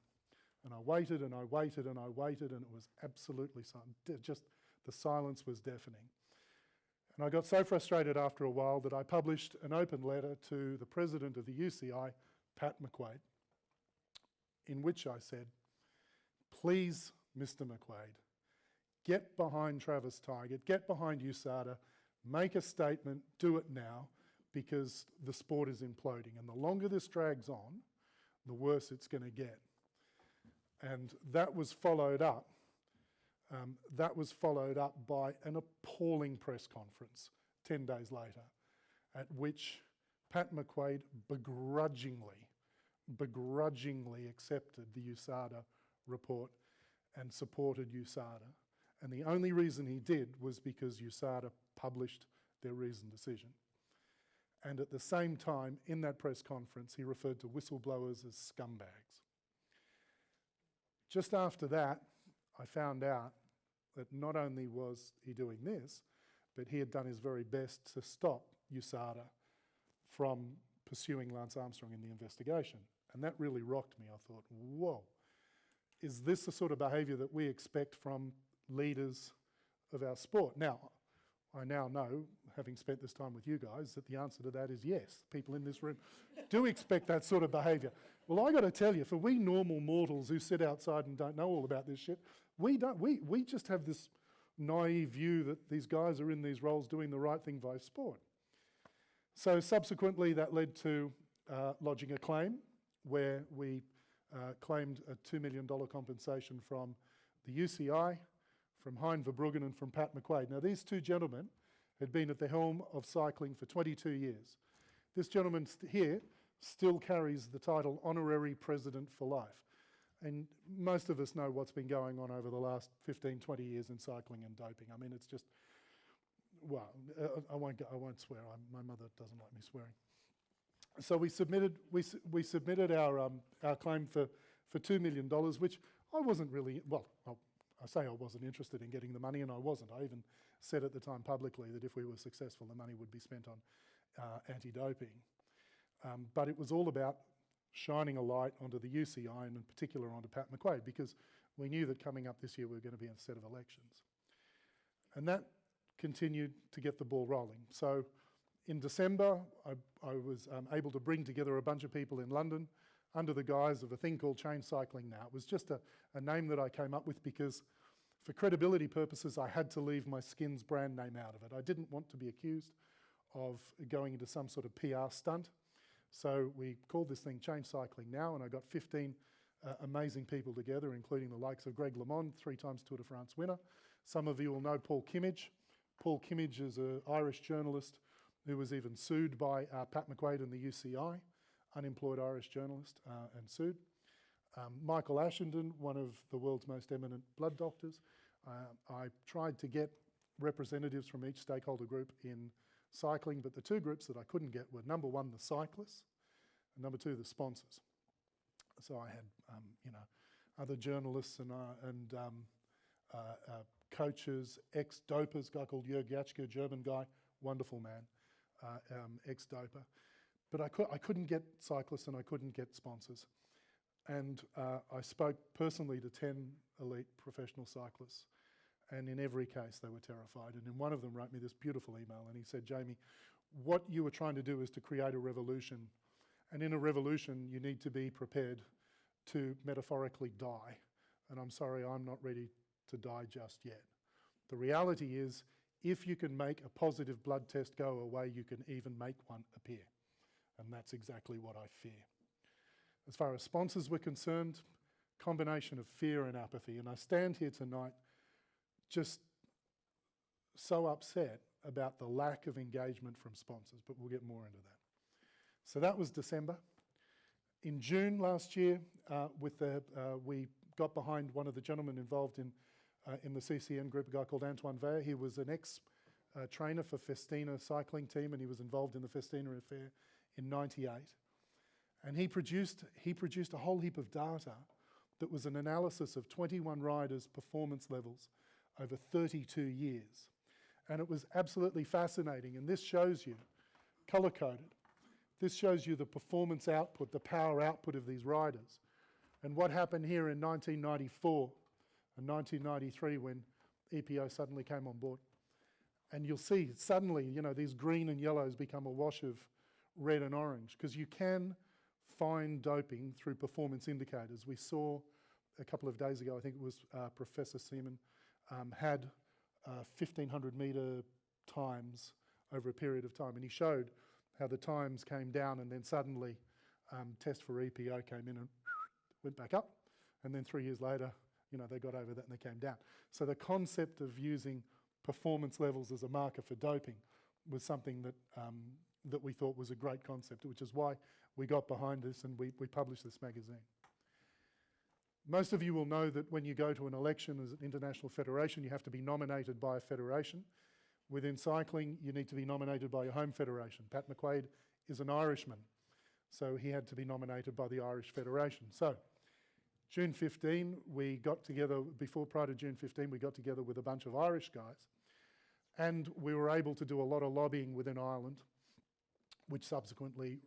And I waited and I waited and I waited, and it was absolutely silent. Just the silence was deafening. And I got so frustrated after a while that I published an open letter to the president of the UCI, Pat McQuaid, in which I said, please, Mr. McQuaid, get behind Travis Tigert, get behind USADA, make a statement, do it now, because the sport is imploding. And the longer this drags on, the worse it's going to get. And that was followed up. By an appalling press conference 10 days later, at which Pat McQuaid begrudgingly accepted the USADA report and supported USADA. And the only reason he did was because USADA published their reasoned decision. And at the same time, in that press conference, he referred to whistleblowers as scumbags. Just after that, I found out that not only was he doing this, but he had done his very best to stop USADA from pursuing Lance Armstrong in the investigation. And that really rocked me. I thought, whoa, is this the sort of behaviour that we expect from leaders of our sport? Now, I now know, having spent this time with you guys, that the answer to that is yes. People in this room do expect that sort of behaviour. Well, I got to tell you, for we normal mortals who sit outside and don't know all about this shit, we just have this naive view that these guys are in these roles doing the right thing by sport. So subsequently that led to lodging a claim where we claimed a $2 million compensation from the UCI, from Hein Verbruggen and from Pat McQuaid. Now these two gentlemen had been at the helm of cycling for 22 years. This gentleman here still carries the title Honorary President for Life. And most of us know what's been going on over the last 15, 20 years in cycling and doping. I mean, it's just, well, I won't swear. My mother doesn't like me swearing. So we submitted our claim for $2 million, which I wasn't really, well, I say I wasn't interested in getting the money, and I wasn't. I even said at the time publicly that if we were successful, the money would be spent on anti-doping. But it was all about shining a light onto the UCI and in particular onto Pat McQuaid, because we knew that coming up this year we were going to be in a set of elections. And that continued to get the ball rolling. So in December, I was able to bring together a bunch of people in London under the guise of a thing called Change Cycling Now. It was just a name that I came up with because for credibility purposes, I had to leave my Skins brand name out of it. I didn't want to be accused of going into some sort of PR stunt. So we called this thing Change Cycling Now, and I got 15 amazing people together, including the likes of Greg LeMond, 3 times Tour de France winner. Some of you will know Paul Kimmage. Paul Kimmage is an Irish journalist who was even sued by Pat McQuaid and the UCI, unemployed Irish journalist, and sued. Michael Ashenden, one of the world's most eminent blood doctors. I tried to get representatives from each stakeholder group in cycling, but the 2 groups that I couldn't get were number 1, the cyclists, and number 2, the sponsors. So I had, other journalists and coaches, ex-dopers, a guy called Jörg Jatschke, German guy, wonderful man, ex-doper. But I couldn't get cyclists and I couldn't get sponsors. And I spoke personally to 10 elite professional cyclists. And in every case, they were terrified. And then one of them wrote me this beautiful email, and he said, Jaimie, what you were trying to do is to create a revolution. And in a revolution, you need to be prepared to metaphorically die. And I'm sorry, I'm not ready to die just yet. The reality is, if you can make a positive blood test go away, you can even make one appear. And that's exactly what I fear. As far as sponsors were concerned, combination of fear and apathy. And I stand here tonight just so upset about the lack of engagement from sponsors, but we'll get more into that. So that was December. In June last year, we got behind one of the gentlemen involved in the CCN group, a guy called Antoine Weyer. He was an ex-trainer for Festina cycling team, and he was involved in the Festina affair in '98. And he produced a whole heap of data that was an analysis of 21 riders' performance levels over 32 years. And it was absolutely fascinating. And this shows you, color-coded, this shows you the performance output, the power output of these riders. And what happened here in 1994 and 1993 when EPO suddenly came on board. And you'll see suddenly, these green and yellows become a wash of red and orange, because you can find doping through performance indicators. We saw a couple of days ago, I think it was Professor Siemens, had 1,500 metre times over a period of time, and he showed how the times came down, and then suddenly test for EPO came in and went back up, and then 3 years later, they got over that and they came down. So the concept of using performance levels as a marker for doping was something that we thought was a great concept, which is why we got behind this and we published this magazine. Most of you will know that when you go to an election as an international federation, you have to be nominated by a federation. Within cycling, you need to be nominated by your home federation. Pat McQuaid is an Irishman, so he had to be nominated by the Irish Federation. So, June 15, we got together, prior to June 15, we got together with a bunch of Irish guys, and we were able to do a lot of lobbying within Ireland, which subsequently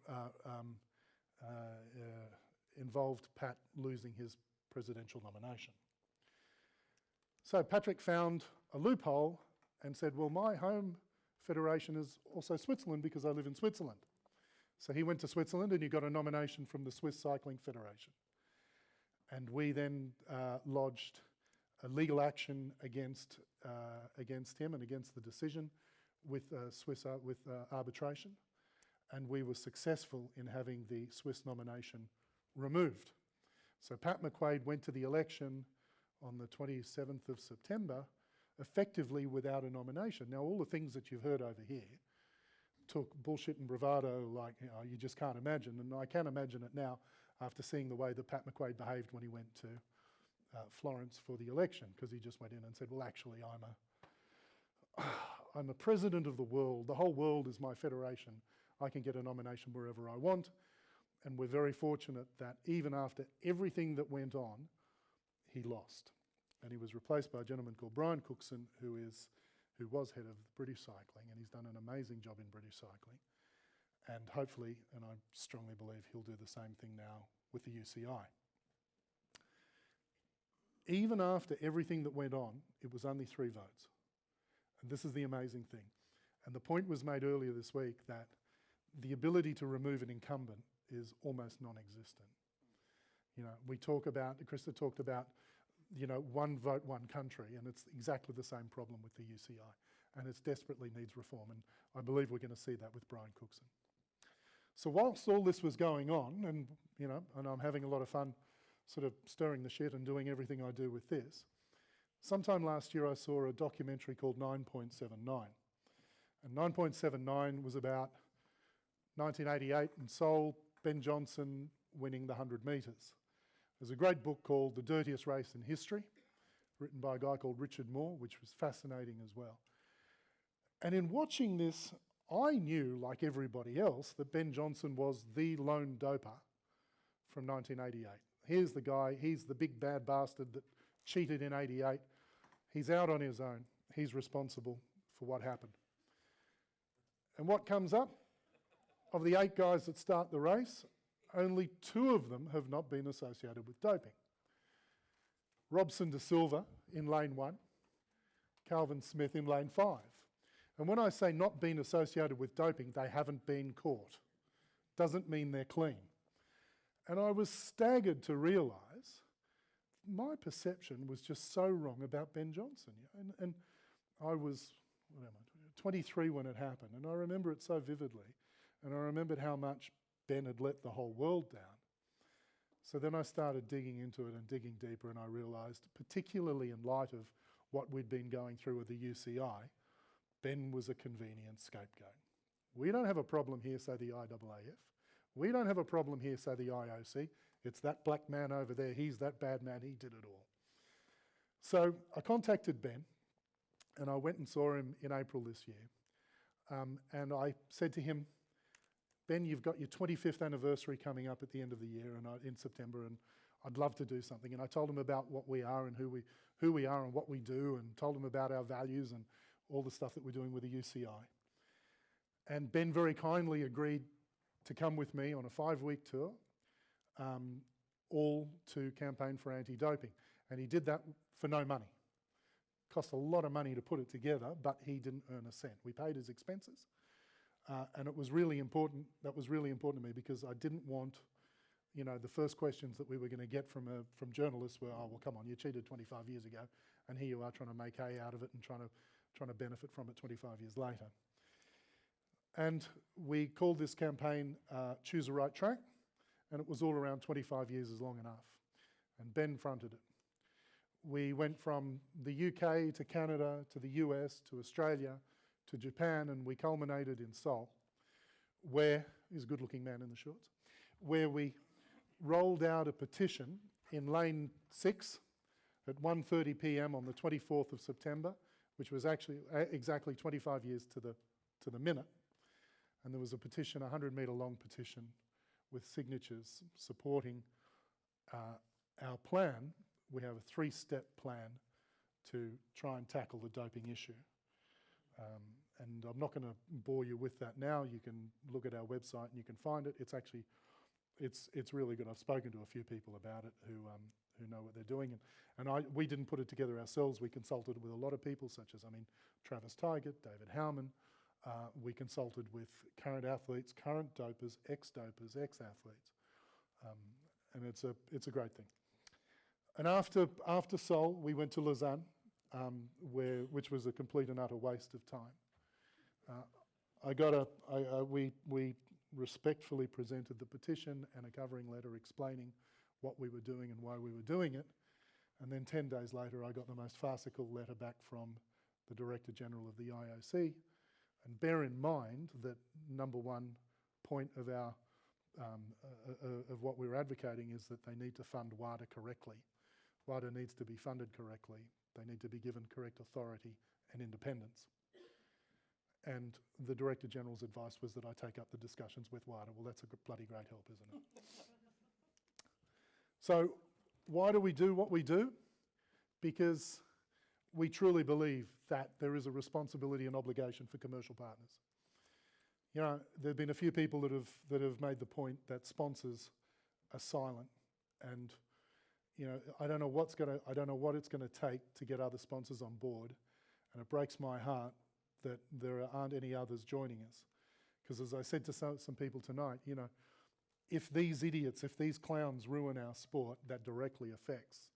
involved Pat losing his presidential nomination. So Patrick found a loophole and said, well, my home federation is also Switzerland because I live in Switzerland. So he went to Switzerland and he got a nomination from the Swiss Cycling Federation. And we then lodged a legal action against him and against the decision with arbitration. And we were successful in having the Swiss nomination removed. So Pat McQuaid went to the election on the 27th of September, effectively without a nomination. Now, all the things that you've heard over here took bullshit and bravado like you just can't imagine. And I can imagine it now after seeing the way that Pat McQuaid behaved when he went to Florence for the election, because he just went in and said, well, actually, I'm a president of the world. The whole world is my federation. I can get a nomination wherever I want. And we're very fortunate that even after everything that went on, he lost. And he was replaced by a gentleman called Brian Cookson, who was head of British cycling, and he's done an amazing job in British cycling. And hopefully, and I strongly believe he'll do the same thing now with the UCI. Even after everything that went on, it was only 3 votes. And this is the amazing thing. And the point was made earlier this week that the ability to remove an incumbent is almost non-existent. You know, Krista talked about, you know, one vote, one country, and it's exactly the same problem with the UCI. And it desperately needs reform, and I believe we're going to see that with Brian Cookson. So whilst all this was going on, and, you know, and I'm having a lot of fun sort of stirring the shit and doing everything I do with this, sometime last year I saw a documentary called 9.79. And 9.79 was about 1988 in Seoul, Ben Johnson winning the 100 metres. There's a great book called The Dirtiest Race in History, written by a guy called Richard Moore, which was fascinating as well. And in watching this, I knew, like everybody else, that Ben Johnson was the lone doper from 1988. Here's the guy, he's the big bad bastard that cheated in 88. He's out on his own. He's responsible for what happened. And what comes up? Of the 8 guys that start the race, only 2 of them have not been associated with doping. Robson de Silva in lane 1, Calvin Smith in lane 5. And when I say not been associated with doping, they haven't been caught. Doesn't mean they're clean. And I was staggered to realise my perception was just so wrong about Ben Johnson. And I was 23 when it happened, and I remember it so vividly. And I remembered how much Ben had let the whole world down. So then I started digging into it and digging deeper, and I realised, particularly in light of what we'd been going through with the UCI, Ben was a convenient scapegoat. We don't have a problem here, say the IAAF. We don't have a problem here, say the IOC. It's that black man over there, he's that bad man, he did it all. So I contacted Ben, and I went and saw him in April this year. And I said to him, Ben, you've got your 25th anniversary coming up at the end of the year and in September, and I'd love to do something. And I told him about what we are and who we are and what we do, and told him about our values and all the stuff that we're doing with the UCI. And Ben very kindly agreed to come with me on a 5-week tour, all to campaign for anti-doping. And he did that for no money. Cost a lot of money to put it together, but he didn't earn a cent. We paid his expenses. And it was really important. That was really important to me, because I didn't want, you know, the first questions that we were going to get from journalists were, oh, well, come on, you cheated 25 years ago, and here you are trying to make hay out of it and trying to benefit from it 25 years later. And we called this campaign Choose a Right Track, and it was all around 25 years is long enough. And Ben fronted it. We went from the UK to Canada to the US to Australia to Japan, and we culminated in Seoul, where, he's a good-looking man in the shorts, where we rolled out a petition in lane 6 at 1:30 p.m. on the 24th of September, which was actually exactly 25 years to the minute. And there was a petition, a 100-metre long petition, with signatures supporting our plan. We have a 3-step plan to try and tackle the doping issue. And I'm not going to bore you with that now. You can look at our website and you can find it. It's actually, it's really good. I've spoken to a few people about it who know what they're doing. And we didn't put it together ourselves. We consulted with a lot of people, such as, Travis Tigert, David Hartmann, We consulted with current athletes, current dopers, ex-dopers, ex-athletes, and it's a great thing. And after Seoul, we went to Lausanne, which was a complete and utter waste of time. We respectfully presented the petition and a covering letter explaining what we were doing and why we were doing it. And then 10 days later, I got the most farcical letter back from the Director General of the IOC. And bear in mind that number one point of our of what we're advocating is that they need to fund WADA correctly. WADA needs to be funded correctly. They need to be given correct authority and independence. And the Director General's advice was that I take up the discussions with WADA. Well, that's a bloody great help, isn't it? So why do we do what we do? Because we truly believe that there is a responsibility and obligation for commercial partners. You know, there have been a few people that have made the point that sponsors are silent, and you know, I don't know what it's going to take to get other sponsors on board, and it breaks my heart that there aren't any others joining us. Because as I said to some people tonight, you know, if these idiots, if these clowns ruin our sport, that directly affects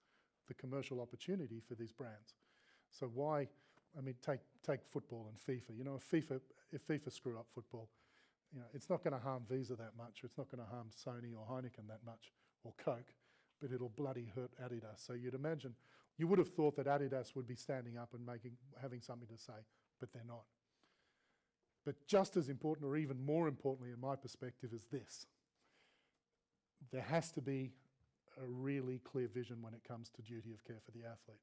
the commercial opportunity for these brands. So why, I mean, take football and FIFA. You know, if FIFA screw up football, you know, it's not going to harm Visa that much, or it's not going to harm Sony or Heineken that much, or Coke, but it'll bloody hurt Adidas. So you'd imagine, you would have thought that Adidas would be standing up and having something to say, but they're not. But just as important, or even more importantly in my perspective, is this. There has to be a really clear vision when it comes to duty of care for the athlete.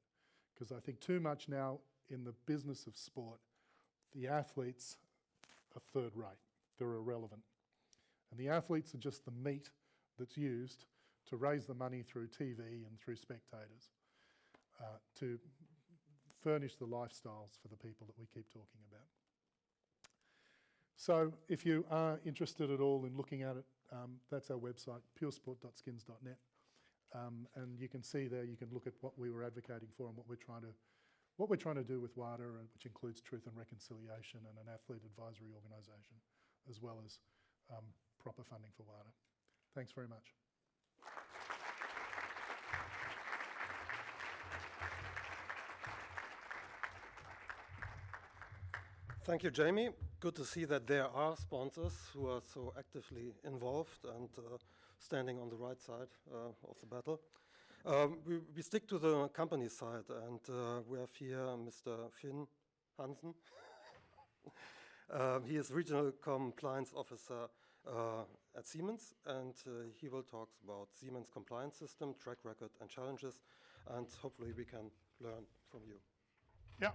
Because I think too much now in the business of sport, the athletes are third rate. They're irrelevant. And the athletes are just the meat that's used to raise the money through TV and through spectators, to furnish the lifestyles for the people that we keep talking about. So if you are interested at all in looking at it, that's our website, puresport.skins.net. And you can see there, you can look at what we were advocating for and what we're trying to do with WADA, which includes Truth and Reconciliation and an athlete advisory organisation, as well as proper funding for WADA. Thanks very much. Thank you, Jaimie. Good to see that there are sponsors who are so actively involved and standing on the right side of the battle. We stick to the company side, and we have here Mr. Finn Hansen. He is Regional Compliance Officer at Siemens, and he will talk about Siemens compliance system, track record, and challenges, and hopefully we can learn from you. Yeah,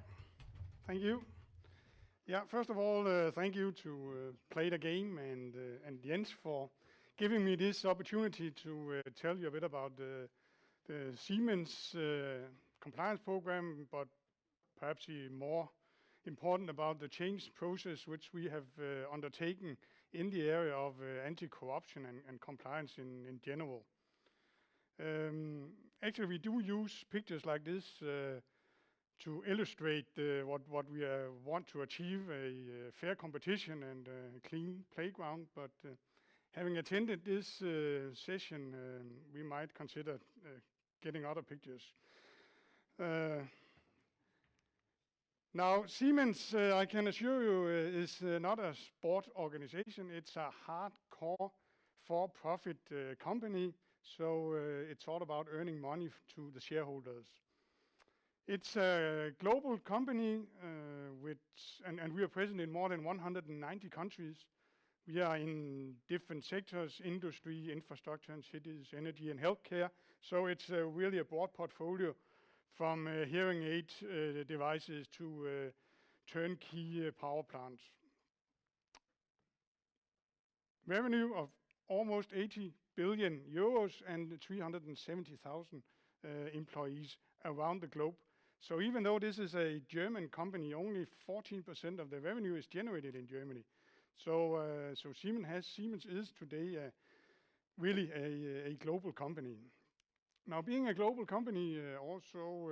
thank you. Yeah, first of all, thank you to Play the Game and Jens for giving me this opportunity to tell you a bit about the Siemens compliance program, but perhaps more important about the change process which we have undertaken in the area of anti-corruption and compliance in general. Actually, we do use pictures like this to illustrate what we want to achieve, a fair competition and a clean playground. But having attended this session, we might consider getting other pictures. Now, Siemens, I can assure you, is not a sport organization. It's a hardcore for-profit company, so it's all about earning money to the shareholders. It's a global company, and we are present in more than 190 countries. We are in different sectors: industry, infrastructure and cities, energy and healthcare. So it's really a broad portfolio, from hearing aid devices to turnkey power plants. Revenue of almost 80 billion euros and 370,000 employees around the globe. So even though this is a German company, only 14% of the revenue is generated in Germany. So Siemens is today really a global company. Now, being a global company also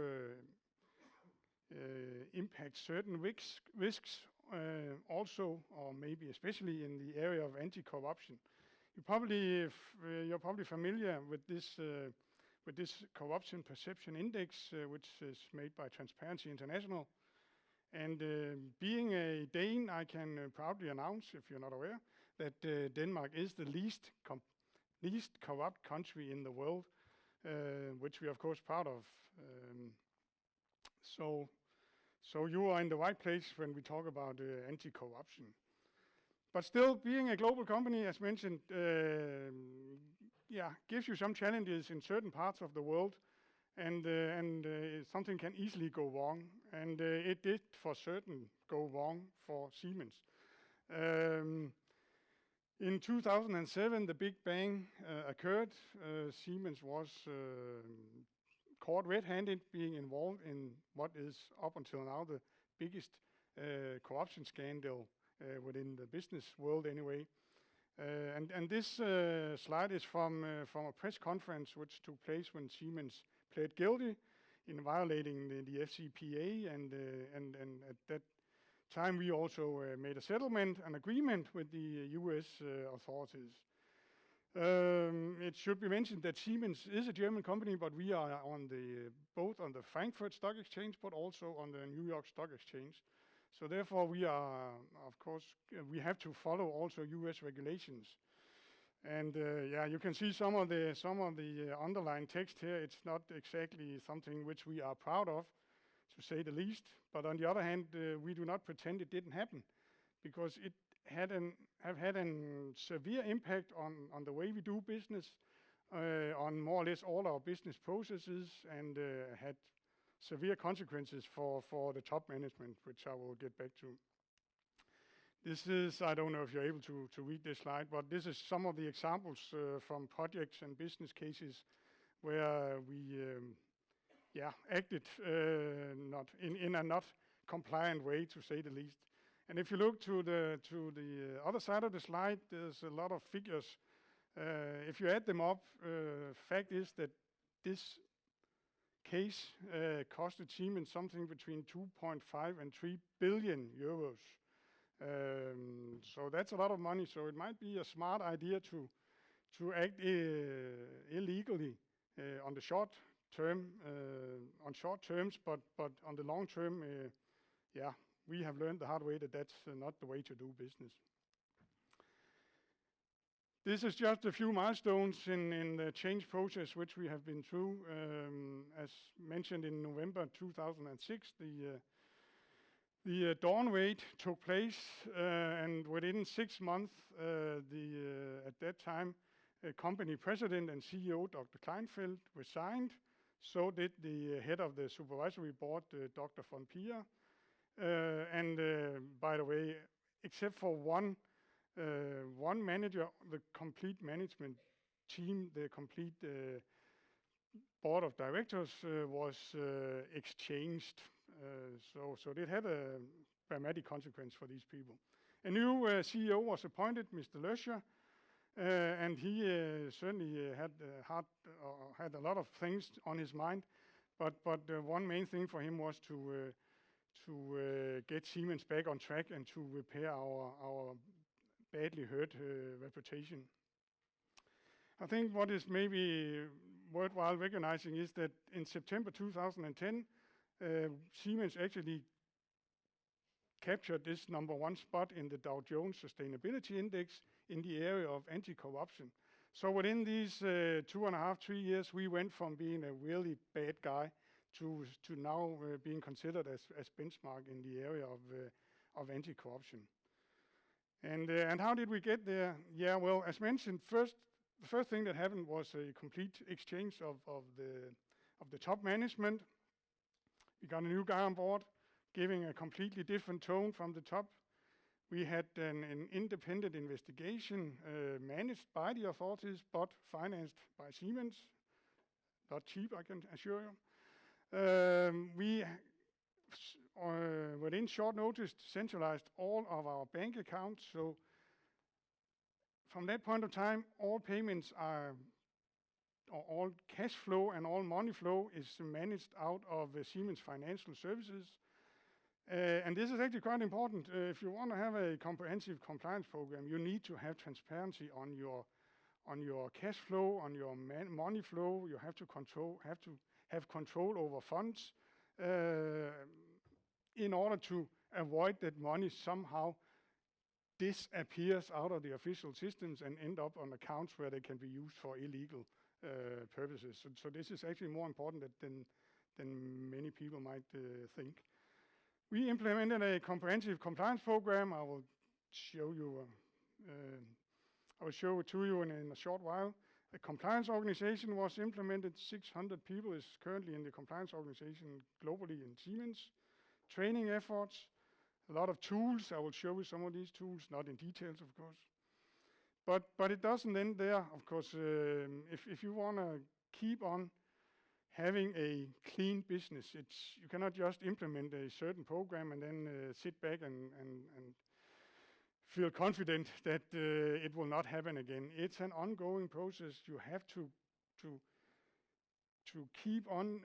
impacts certain risks also, or maybe especially in the area of anti-corruption. You're probably familiar with this corruption perception index, which is made by Transparency International. And being a Dane, I can proudly announce, if you're not aware, that Denmark is the least corrupt country in the world, which we are of course proud of. So you are in the right place when we talk about anti-corruption. But still, being a global company, as mentioned, gives you some challenges in certain parts of the world, and something can easily go wrong, and it did for certain go wrong for Siemens. In 2007, the Big Bang occurred. Siemens was caught red-handed, being involved in what is up until now the biggest corruption scandal within the business world anyway. And this slide is from a press conference which took place when Siemens pled guilty in violating the FCPA, and at that time we also made a settlement, an agreement with the US authorities. It should be mentioned that Siemens is a German company, but we are on both on the Frankfurt Stock Exchange, but also on the New York Stock Exchange. So therefore, we are, of course, we have to follow also US regulations. And you can see some of the underlying text here. It's not exactly something which we are proud of, to say the least. But on the other hand, we do not pretend it didn't happen, because it have had a severe impact on the way we do business, on more or less all our business processes, and had severe consequences for the top management, which I will get back to. This is, I don't know if you're able to read this slide, but this is some of the examples from projects and business cases where we acted not in a not compliant way, to say the least. And if you look to the other side of the slide, there's a lot of figures. If you add them up, fact is that this case costed Siemens something between 2.5 and 3 billion euros. So that's a lot of money. So it might be a smart idea to act illegally on the short term, on short terms, but on the long term, we have learned the hard way that that's not the way to do business. This is just a few milestones in the change process which we have been through. As mentioned in November 2006, the dawn raid took place, and within 6 months, at that time, company president and CEO Dr. Kleinfeld resigned. So did the head of the supervisory board, Dr. von Pier. And by the way, except for one manager, the complete management team, the complete board of directors was exchanged. So it had a dramatic consequence for these people. A new CEO was appointed, Mr. Losteque, and he certainly had a lot of things on his mind. But one main thing for him was to get Siemens back on track and to repair our badly hurt reputation. I think what is maybe worthwhile recognizing is that in September 2010, Siemens actually captured this #1 spot in the Dow Jones Sustainability Index in the area of anti-corruption. So within these 2.5, 3 years, we went from being a really bad guy to now being considered as benchmark in the area of anti-corruption. And how did we get there? Yeah, well, as mentioned, the first thing that happened was a complete exchange of the top management. We got a new guy on board, giving a completely different tone from the top. We had an independent investigation managed by the authorities, but financed by Siemens. Not cheap, I can assure you. We, within short notice, centralized all of our bank accounts. So from that point of time, all payments are, or all cash flow and all money flow is managed out of Siemens Financial Services. And this is actually quite important. If you want to have a comprehensive compliance program, you need to have transparency on your cash flow, on your money flow. You have to have control over funds in order to avoid that money somehow disappears out of the official systems and end up on accounts where they can be used for illegal purposes. So this is actually more important than many people might think. We implemented a comprehensive compliance program. I will show it to you in a short while. A compliance organization was implemented. 600 people is currently in the compliance organization globally in Siemens. Training efforts, a lot of tools. I will show you some of these tools, not in details, of course. But it doesn't end there, of course. If you want to keep on having a clean business, you cannot just implement a certain program and then sit back and feel confident that it will not happen again. It's an ongoing process. You have to keep on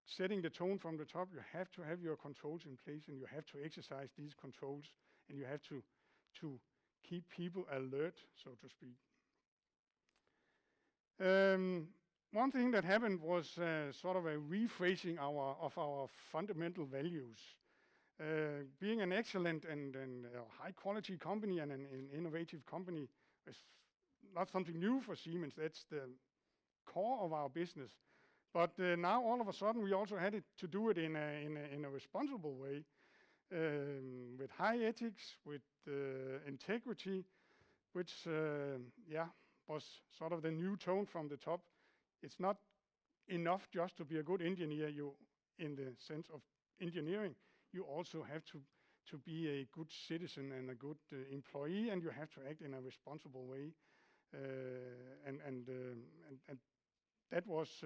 setting the tone from the top. You have to have your controls in place, and you have to exercise these controls, and you have to keep people alert, so to speak. One thing that happened was sort of a rephrasing of our fundamental values. Being an excellent and high-quality company and an innovative company is not something new for Siemens. That's the core of our business. But now, all of a sudden, we also had to do it in a responsible way, with high ethics, with integrity, which was sort of the new tone from the top. It's not enough just to be a good engineer, in the sense of engineering. You also have to be a good citizen and a good employee, and you have to act in a responsible way. And that was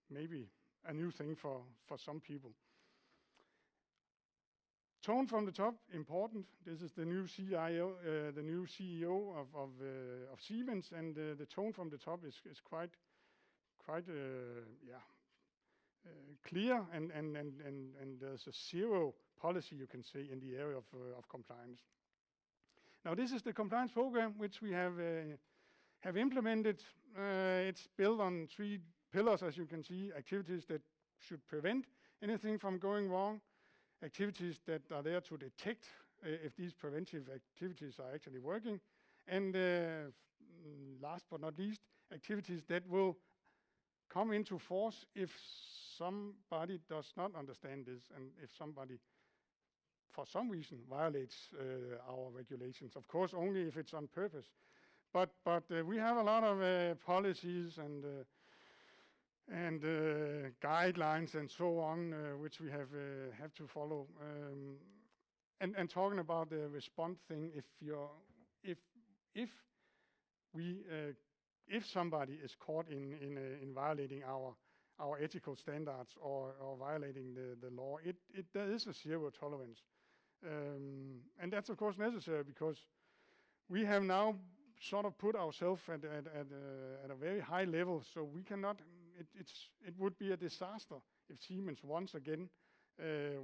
maybe a new thing for some people. Tone from the top, important. This is the new CIO, the new CEO of Siemens, and the tone from the top is quite clear, and there's a zero policy, you can say, in the area of compliance. Now, this is the compliance program which we have implemented. It's built on 3 pillars, as you can see: activities that should prevent anything from going wrong, activities that are there to detect if these preventive activities are actually working, and last but not least, activities that will come into force if somebody does not understand this, and if somebody for some reason violates our regulations. Of course, only if it's on purpose. But we have a lot of policies and guidelines and so on, which we have to follow. And talking about the response thing, if somebody is caught in violating our ethical standards or violating the law, there is a zero tolerance. And that's of course necessary, because we have now sort of put ourselves at a very high level, so we cannot. It would be a disaster if Siemens once again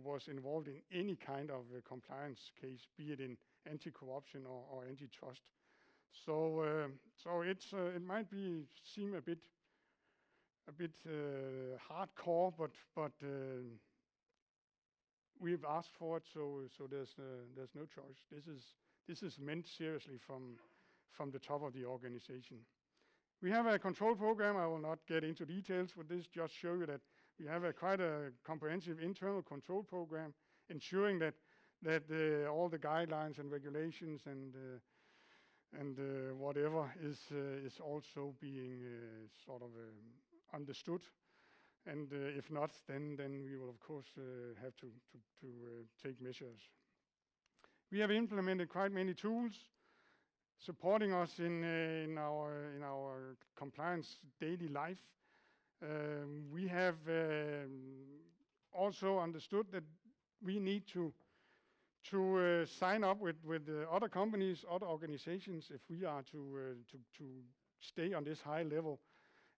was involved in any kind of compliance case, be it in anti-corruption or antitrust. So it might seem a bit hardcore, but we've asked for it, so there's no choice. This is meant seriously from the top of the organization. We have a control program. I will not get into details with this, just show you that we have quite a comprehensive internal control program, ensuring that all the guidelines and regulations and whatever is also being sort of understood. And if not, then we will of course have to take measures. We have implemented quite many tools supporting us in our compliance daily life. We have also understood that we need to sign up with other companies, other organizations, if we are to stay on this high level.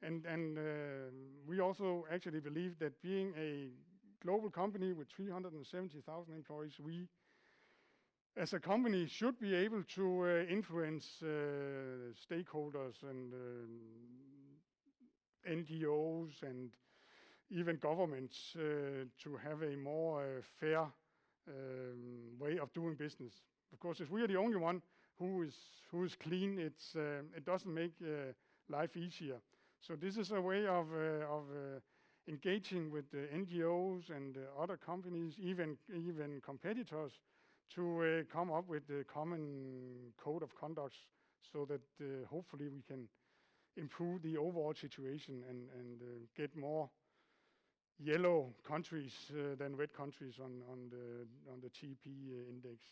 And we also actually believe that being a global company with 370,000 employees, we as a company should be able to influence stakeholders and NGOs and even governments to have a more fair way of doing business. Because if we are the only one who is clean, it doesn't make life easier. So this is a way of engaging with the NGOs and other companies, even competitors, to come up with a common code of conduct, so that hopefully we can improve the overall situation and get more yellow countries than red countries on the TP index.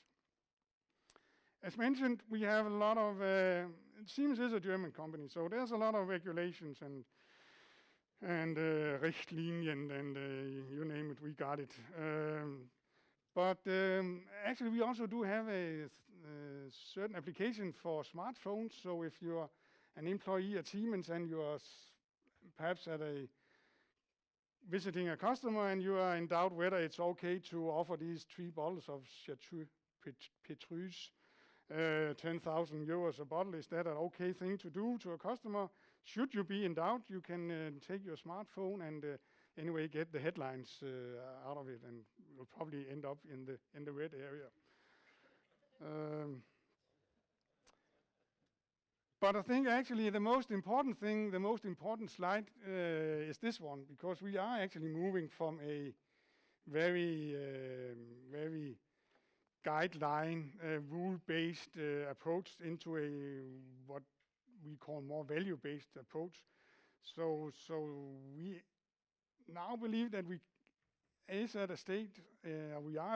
As mentioned, we have a lot of, Siemens is a German company, so there's a lot of regulations and Richtlinien and you name it, we got it. But actually we also do have a certain application for smartphones, so if you're an employee at Siemens and you are perhaps visiting a customer and you are in doubt whether it's okay to offer these 3 bottles of Chateau Petrus, 10,000 euros a bottle, is that an okay thing to do to a customer? Should you be in doubt, you can take your smartphone and anyway get the headlines out of it, and you'll probably end up in the red area. But I think actually the most important thing, the most important slide is this one, because we are actually moving from a very guideline, rule-based approach into a what we call more value-based approach. So we now believe that we are at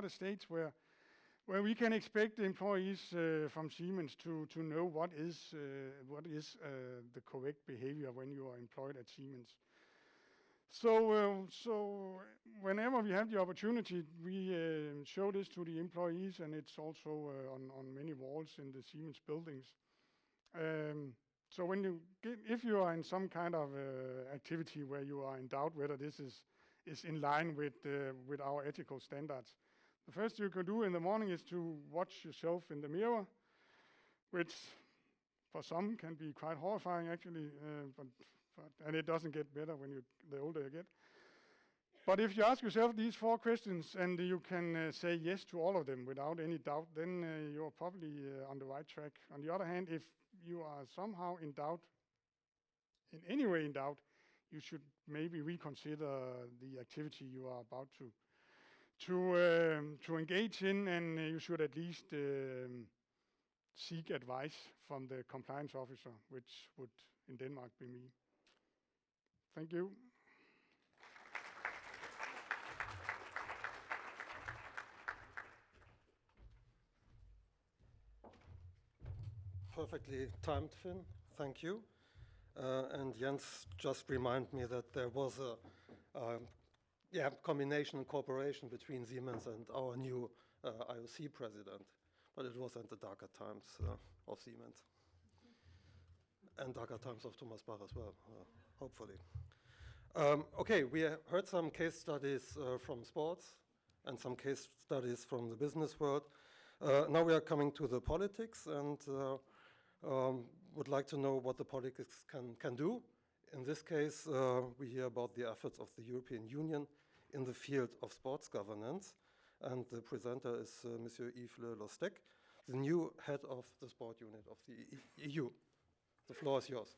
a stage where we can expect the employees from Siemens to know what is the correct behavior when you are employed at Siemens. So whenever we have the opportunity, we show this to the employees, and it's also on many walls in the Siemens buildings. So if you are in some kind of activity where you are in doubt whether this is in line with our ethical standards, the first you can do in the morning is to watch yourself in the mirror, which for some can be quite horrifying actually, and it doesn't get better the older you get. But if you ask yourself these 4 questions and you can say yes to all of them without any doubt, then you're probably on the right track. On the other hand, if you are somehow in doubt, in any way in doubt, you should maybe reconsider the activity you are about to engage in, and you should at least seek advice from the compliance officer, which would in Denmark be me. Thank you. Perfectly timed, Finn. Thank you. And Jens just reminded me that there was a combination and cooperation between Siemens and our new IOC president, but it was at the darker times of Siemens and darker times of Thomas Bach as well, hopefully. Okay, we heard some case studies from sports and some case studies from the business world. Now we are coming to the politics, and would like to know what the politics can do. In this case, we hear about the efforts of the European Union in the field of sports governance, and the presenter is Monsieur Yves Losteque, the new head of the sport unit of the EU. The floor is yours.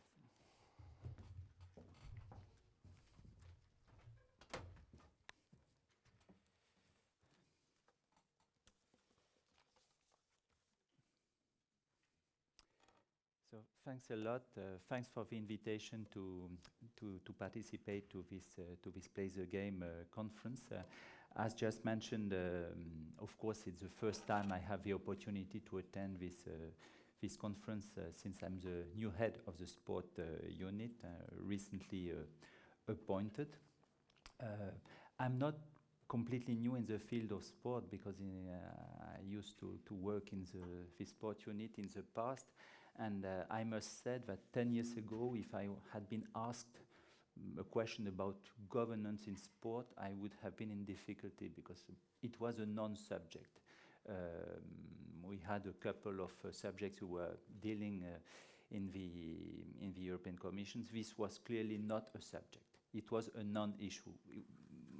So thanks a lot. Thanks for the invitation to participate to this Play the Game conference. As just mentioned, of course, it's the first time I have the opportunity to attend this conference since I'm the new head of the sport unit, recently appointed. I'm not completely new in the field of sport because I used to work in the sport unit in the past. And I must say that 10 years ago, if I had been asked a question about governance in sport, I would have been in difficulty because it was a non-subject. We had a couple of subjects who were dealing in the European Commission. This was clearly not a subject. It was a non-issue.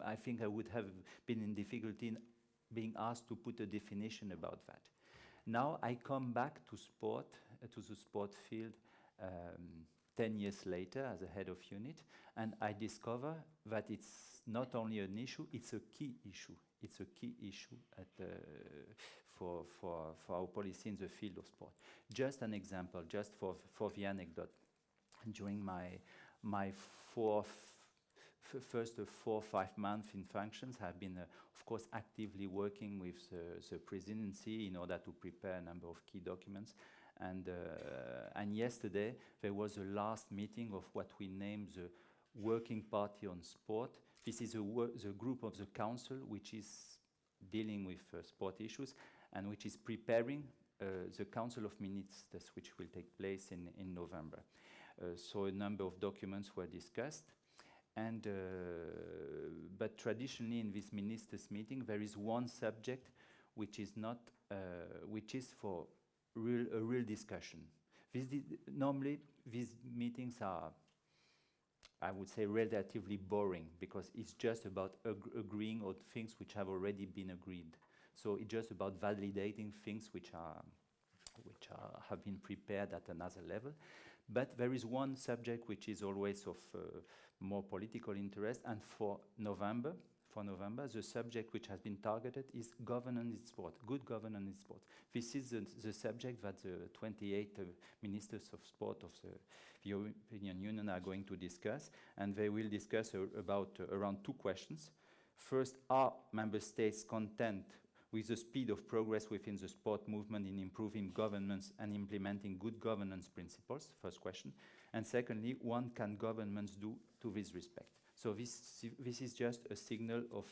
I think I would have been in difficulty in being asked to put a definition about that. Now I come back to sport, to the sport field 10 years later as a head of unit, and I discover that it's not only an issue, it's a key issue. It's a key issue for our policy in the field of sport. Just an example, just for the anecdote. During my first 4 or 5 months in functions, I've been, of course, actively working with the presidency in order to prepare a number of key documents. And yesterday, there was a last meeting of what we named the Working Party on Sport. This is the group of the council which is dealing with sport issues and which is preparing the Council of Ministers, which will take place in November. So a number of documents were discussed. And but traditionally in this ministers' meeting, there is one subject which is not, which is for a real discussion. Normally, these meetings are, I would say, relatively boring because it's just about agreeing on things which have already been agreed. So it's just about validating things which have been prepared at another level. But there is one subject which is always of more political interest, and for November, the subject which has been targeted is governance in sport, good governance in sport. This is the subject that the 28 ministers of sport of the European Union are going to discuss, and they will discuss about around 2 questions. First, are member states content with the speed of progress within the sport movement in improving governance and implementing good governance principles? First question. And secondly, what can governments do to this respect? So this is just a signal of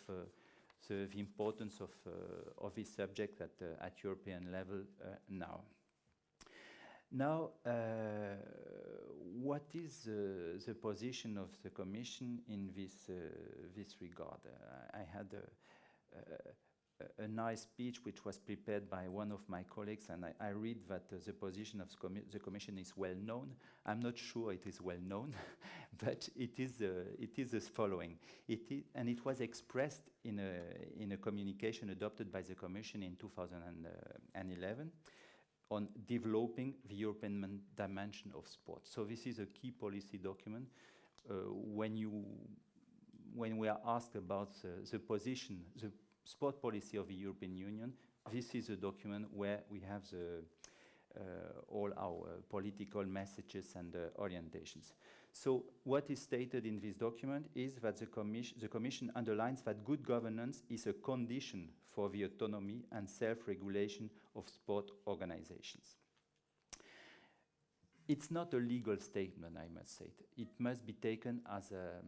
the importance of this subject at European level now. Now, what is the position of the Commission in this regard? I had a nice speech which was prepared by one of my colleagues, and I read that the position of the Commission is well known. I'm not sure it is well known, but it is as following. And it was expressed in a communication adopted by the Commission in 2011 on developing the European dimension of sport. So this is a key policy document. When we are asked about the position, the sport policy of the European Union, this is a document where we have all our political messages and orientations. So what is stated in this document is that the Commission underlines that good governance is a condition for the autonomy and self-regulation of sport organizations. It's not a legal statement, I must say. It must be taken as a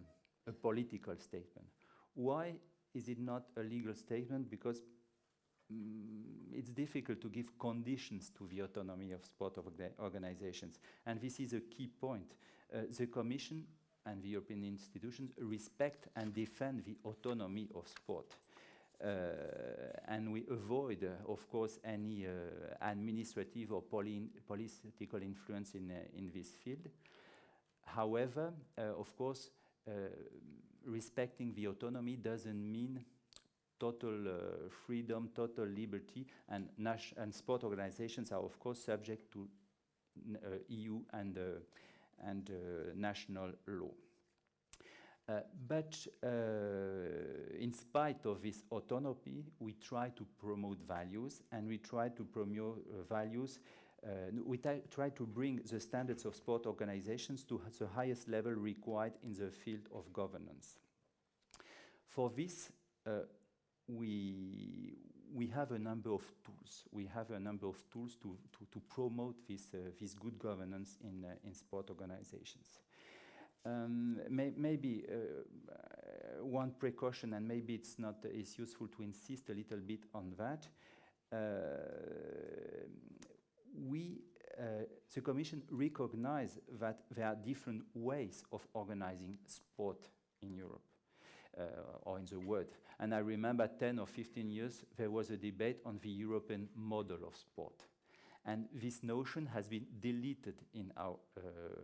political statement. Why is it not a legal statement? Because it's difficult to give conditions to the autonomy of sport organizations. And this is a key point. The Commission and the European institutions respect and defend the autonomy of sport. And we avoid, of course, any administrative or political influence in this field. However, of course, respecting the autonomy doesn't mean total freedom, total liberty, and sport organizations are, of course, subject to EU and national law. But in spite of this autonomy, we try to promote values, and we try to promote values. We try to bring the standards of sport organizations to the highest level required in the field of governance. For this, we have a number of tools. We have a number of tools to promote this good governance in sport organizations. Maybe one precaution, and maybe it's useful to insist a little bit on that. The the Commission recognized that there are different ways of organizing sport in Europe or in the world. And I remember 10 or 15 years, there was a debate on the European model of sport. And this notion has been deleted in our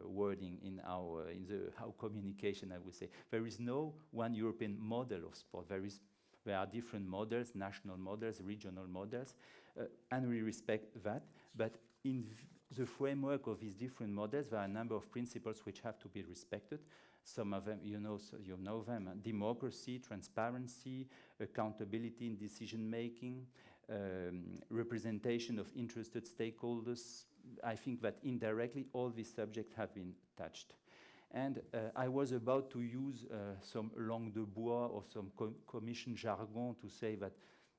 wording, in our communication, I would say. There is no one European model of sport. There are different models, national models, regional models, and we respect that. But in the framework of these different models, there are a number of principles which have to be respected. Some of them, you know them: democracy, transparency, accountability in decision-making, representation of interested stakeholders. I think that indirectly all these subjects have been touched. And I was about to use some langue de bois or some commission jargon to say that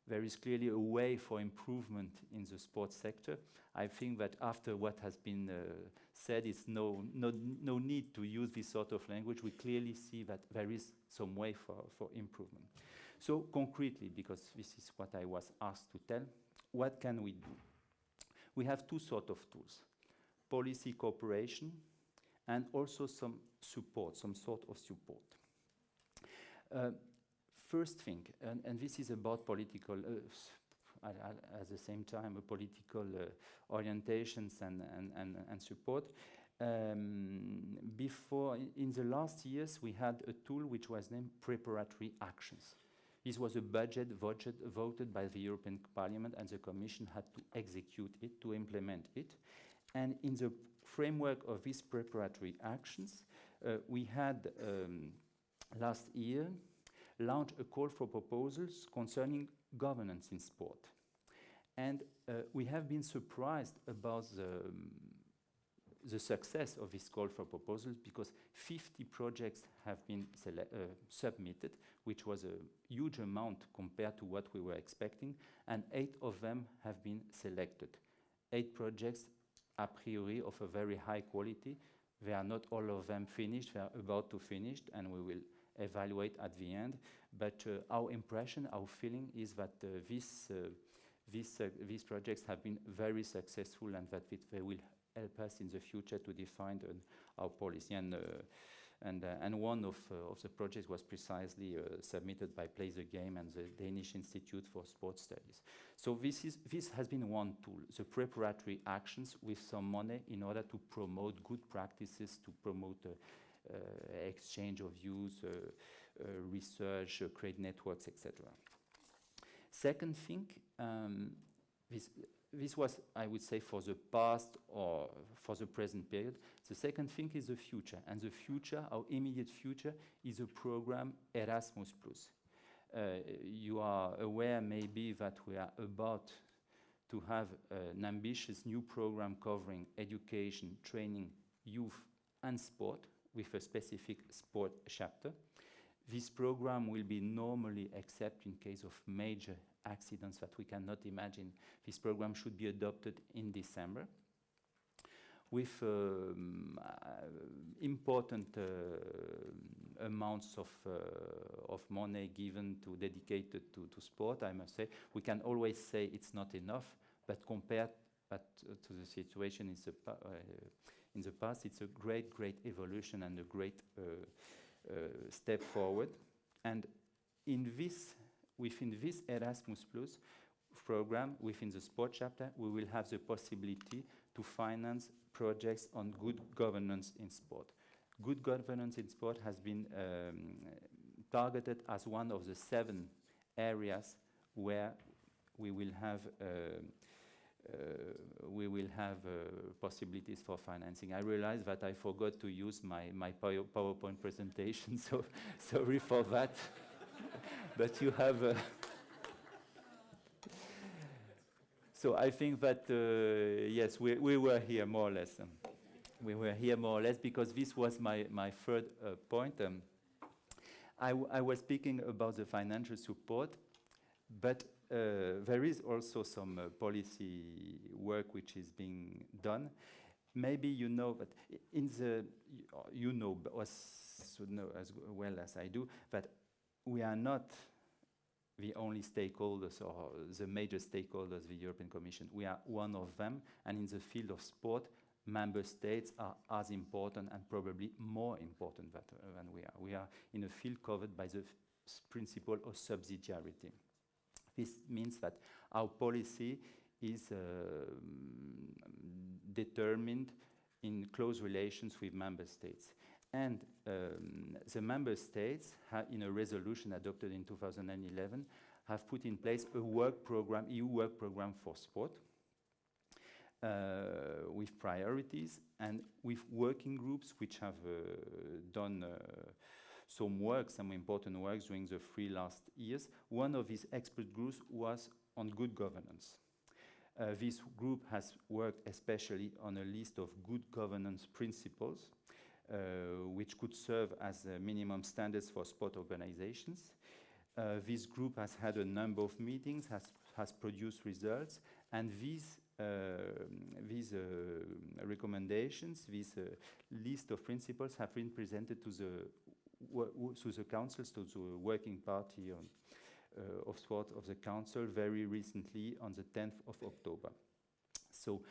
there is clearly a way for improvement in the sports sector. I think that after what has been said, it's no need to use this sort of language. We clearly see that there is some way for improvement. So concretely, because this is what I was asked to tell, what can we do? We have two sorts of tools: policy cooperation and also some support, some sort of support. First thing, and this is about political, at the same time, political orientations and support. Before, in the last years, we had a tool which was named preparatory actions. This was a budget voted by the European Parliament, and the Commission had to execute it, to implement it. And in the framework of these preparatory actions, we had last year launched a call for proposals concerning governance in sport. And we have been surprised about the success of this call for proposals, because 50 projects have been submitted, which was a huge amount compared to what we were expecting, and 8 of them have been selected. 8 projects a priori of a very high quality. They are not all of them finished, they are about to finish, and we will evaluate at the end. But our impression, our feeling is that these projects have been very successful, and that they will help us in the future to define our policy. And one of the projects was precisely submitted by Play the Game and the Danish Institute for Sports Studies. So this has been one tool, the preparatory actions with some money in order to promote good practices, to promote exchange of views, research, create networks, etc. Second thing, this was, I would say, for the past or for the present period. The second thing is the future. And the future, our immediate future, is a program Erasmus+. You are aware maybe that we are about to have an ambitious new program covering education, training, youth and sport, with a specific sport chapter. This program will be normally, except in case of major accidents that we cannot imagine, this program should be adopted in December, with important amounts of money given dedicated to sport. I must say, we can always say it's not enough, but compared to the situation in the past, it's a great evolution and a great step forward. And within this Erasmus Plus program, within the sport chapter, we will have the possibility to finance projects on good governance in sport. Good governance in sport has been targeted as one of the 7 areas where we will have possibilities for financing. I realized that I forgot to use my PowerPoint presentation, so sorry for that. But you have... So I think that, yes, we were here more or less. We were here more or less because this was my third point. I was speaking about the financial support, but there is also some policy work which is being done. Maybe you know, but you know as well as I do, that we are not the only stakeholders or the major stakeholders of the European Commission. We are one of them, and in the field of sport, member states are as important and probably more important than we are. We are in a field covered by the principle of subsidiarity. This means that our policy is determined in close relations with member states. And the member states, in a resolution adopted in 2011, have put in place a work program, EU work program for sport, with priorities and with working groups which have done some important works during the 3 last years. One of these expert groups was on good governance. This group has worked especially on a list of good governance principles, which could serve as minimum standards for sport organizations. This group has had a number of meetings, has produced results, and these recommendations, this list of principles have been presented to the councils, to the working party of sport of the council very recently on the 10th of October. So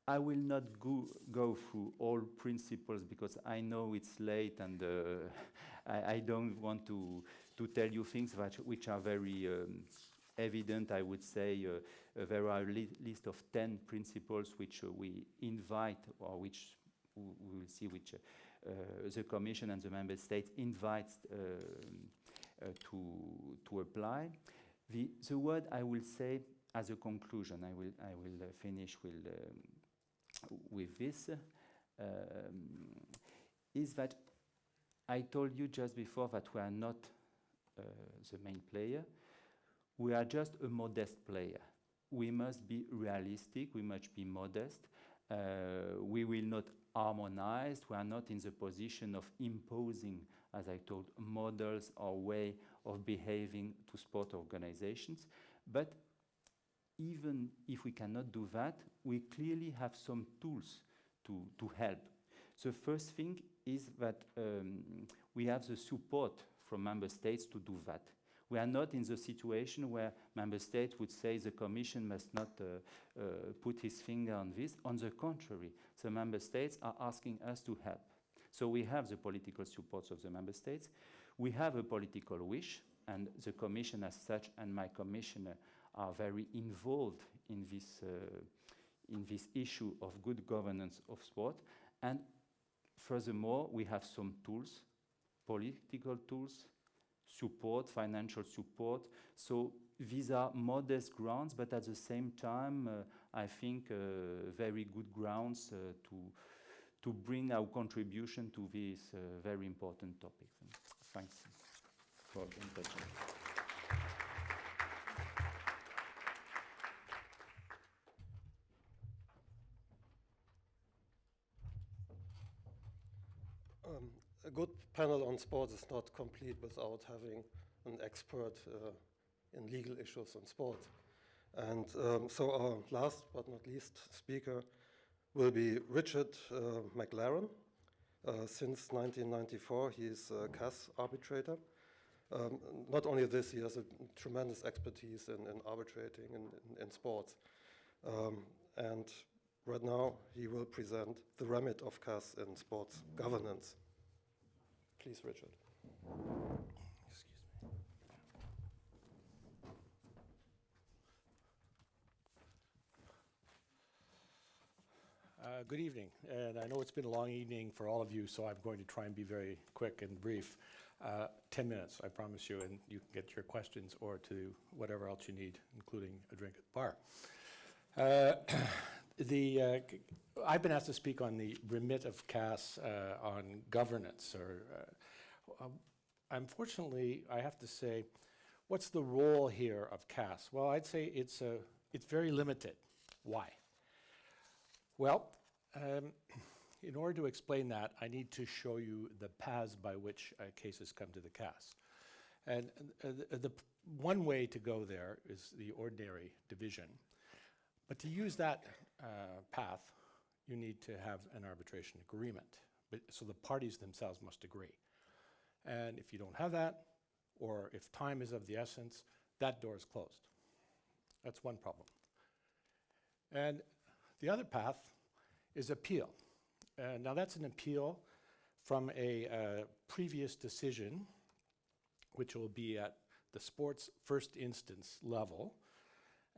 I will not go through all principles because I know it's late and I don't want to tell you things which are very evident. I would say there are a list of 10 principles which we invite, or which we will see which the Commission and the Member States invites to apply. The word I will say as a conclusion, I will finish with this, is that I told you just before that we are not the main player. We are just a modest player. We must be realistic, we must be modest. We will not harmonize. We are not in the position of imposing, as I told, models or way of behaving to sport organizations. But even if we cannot do that, we clearly have some tools to help. The first thing is that we have the support from member states to do that. We are not in the situation where member states would say the Commission must not put his finger on this. On the contrary, the member states are asking us to help. So we have the political support of the member states. We have a political wish, and the Commission as such and my commissioner are very involved in this issue of good governance of sport. And furthermore, we have some tools, political tools, support, financial support. So these are modest grounds, but at the same time, I think very good grounds to bring our contribution to this very important topic. Thanks for the invitation. A good panel on sport is not complete without having an expert in legal issues on sport. And so our last but not least speaker will be Richard McLaren. Since 1994, he is a CAS arbitrator. Not only this, he has a tremendous expertise in arbitrating in sports. And right now, he will present the remit of CAS in sports governance. Please, Richard. Excuse me. Good evening, and I know it's been a long evening for all of you, so I'm going to try and be very quick and brief. 10 minutes, I promise you, and you can get your questions or to whatever else you need, including a drink at the bar. I've been asked to speak on the remit of CAS on governance. Unfortunately, I have to say, what's the role here of CAS? Well, I'd say it's very limited. Why? Well, in order to explain that, I need to show you the paths by which cases come to the CAS. And the one way to go there is the ordinary division. But to use that path, you need to have an arbitration agreement. So the parties themselves must agree. And if you don't have that, or if time is of the essence, that door is closed. That's one problem. And the other path is appeal. Now that's an appeal from a previous decision, which will be at the sport's first instance level.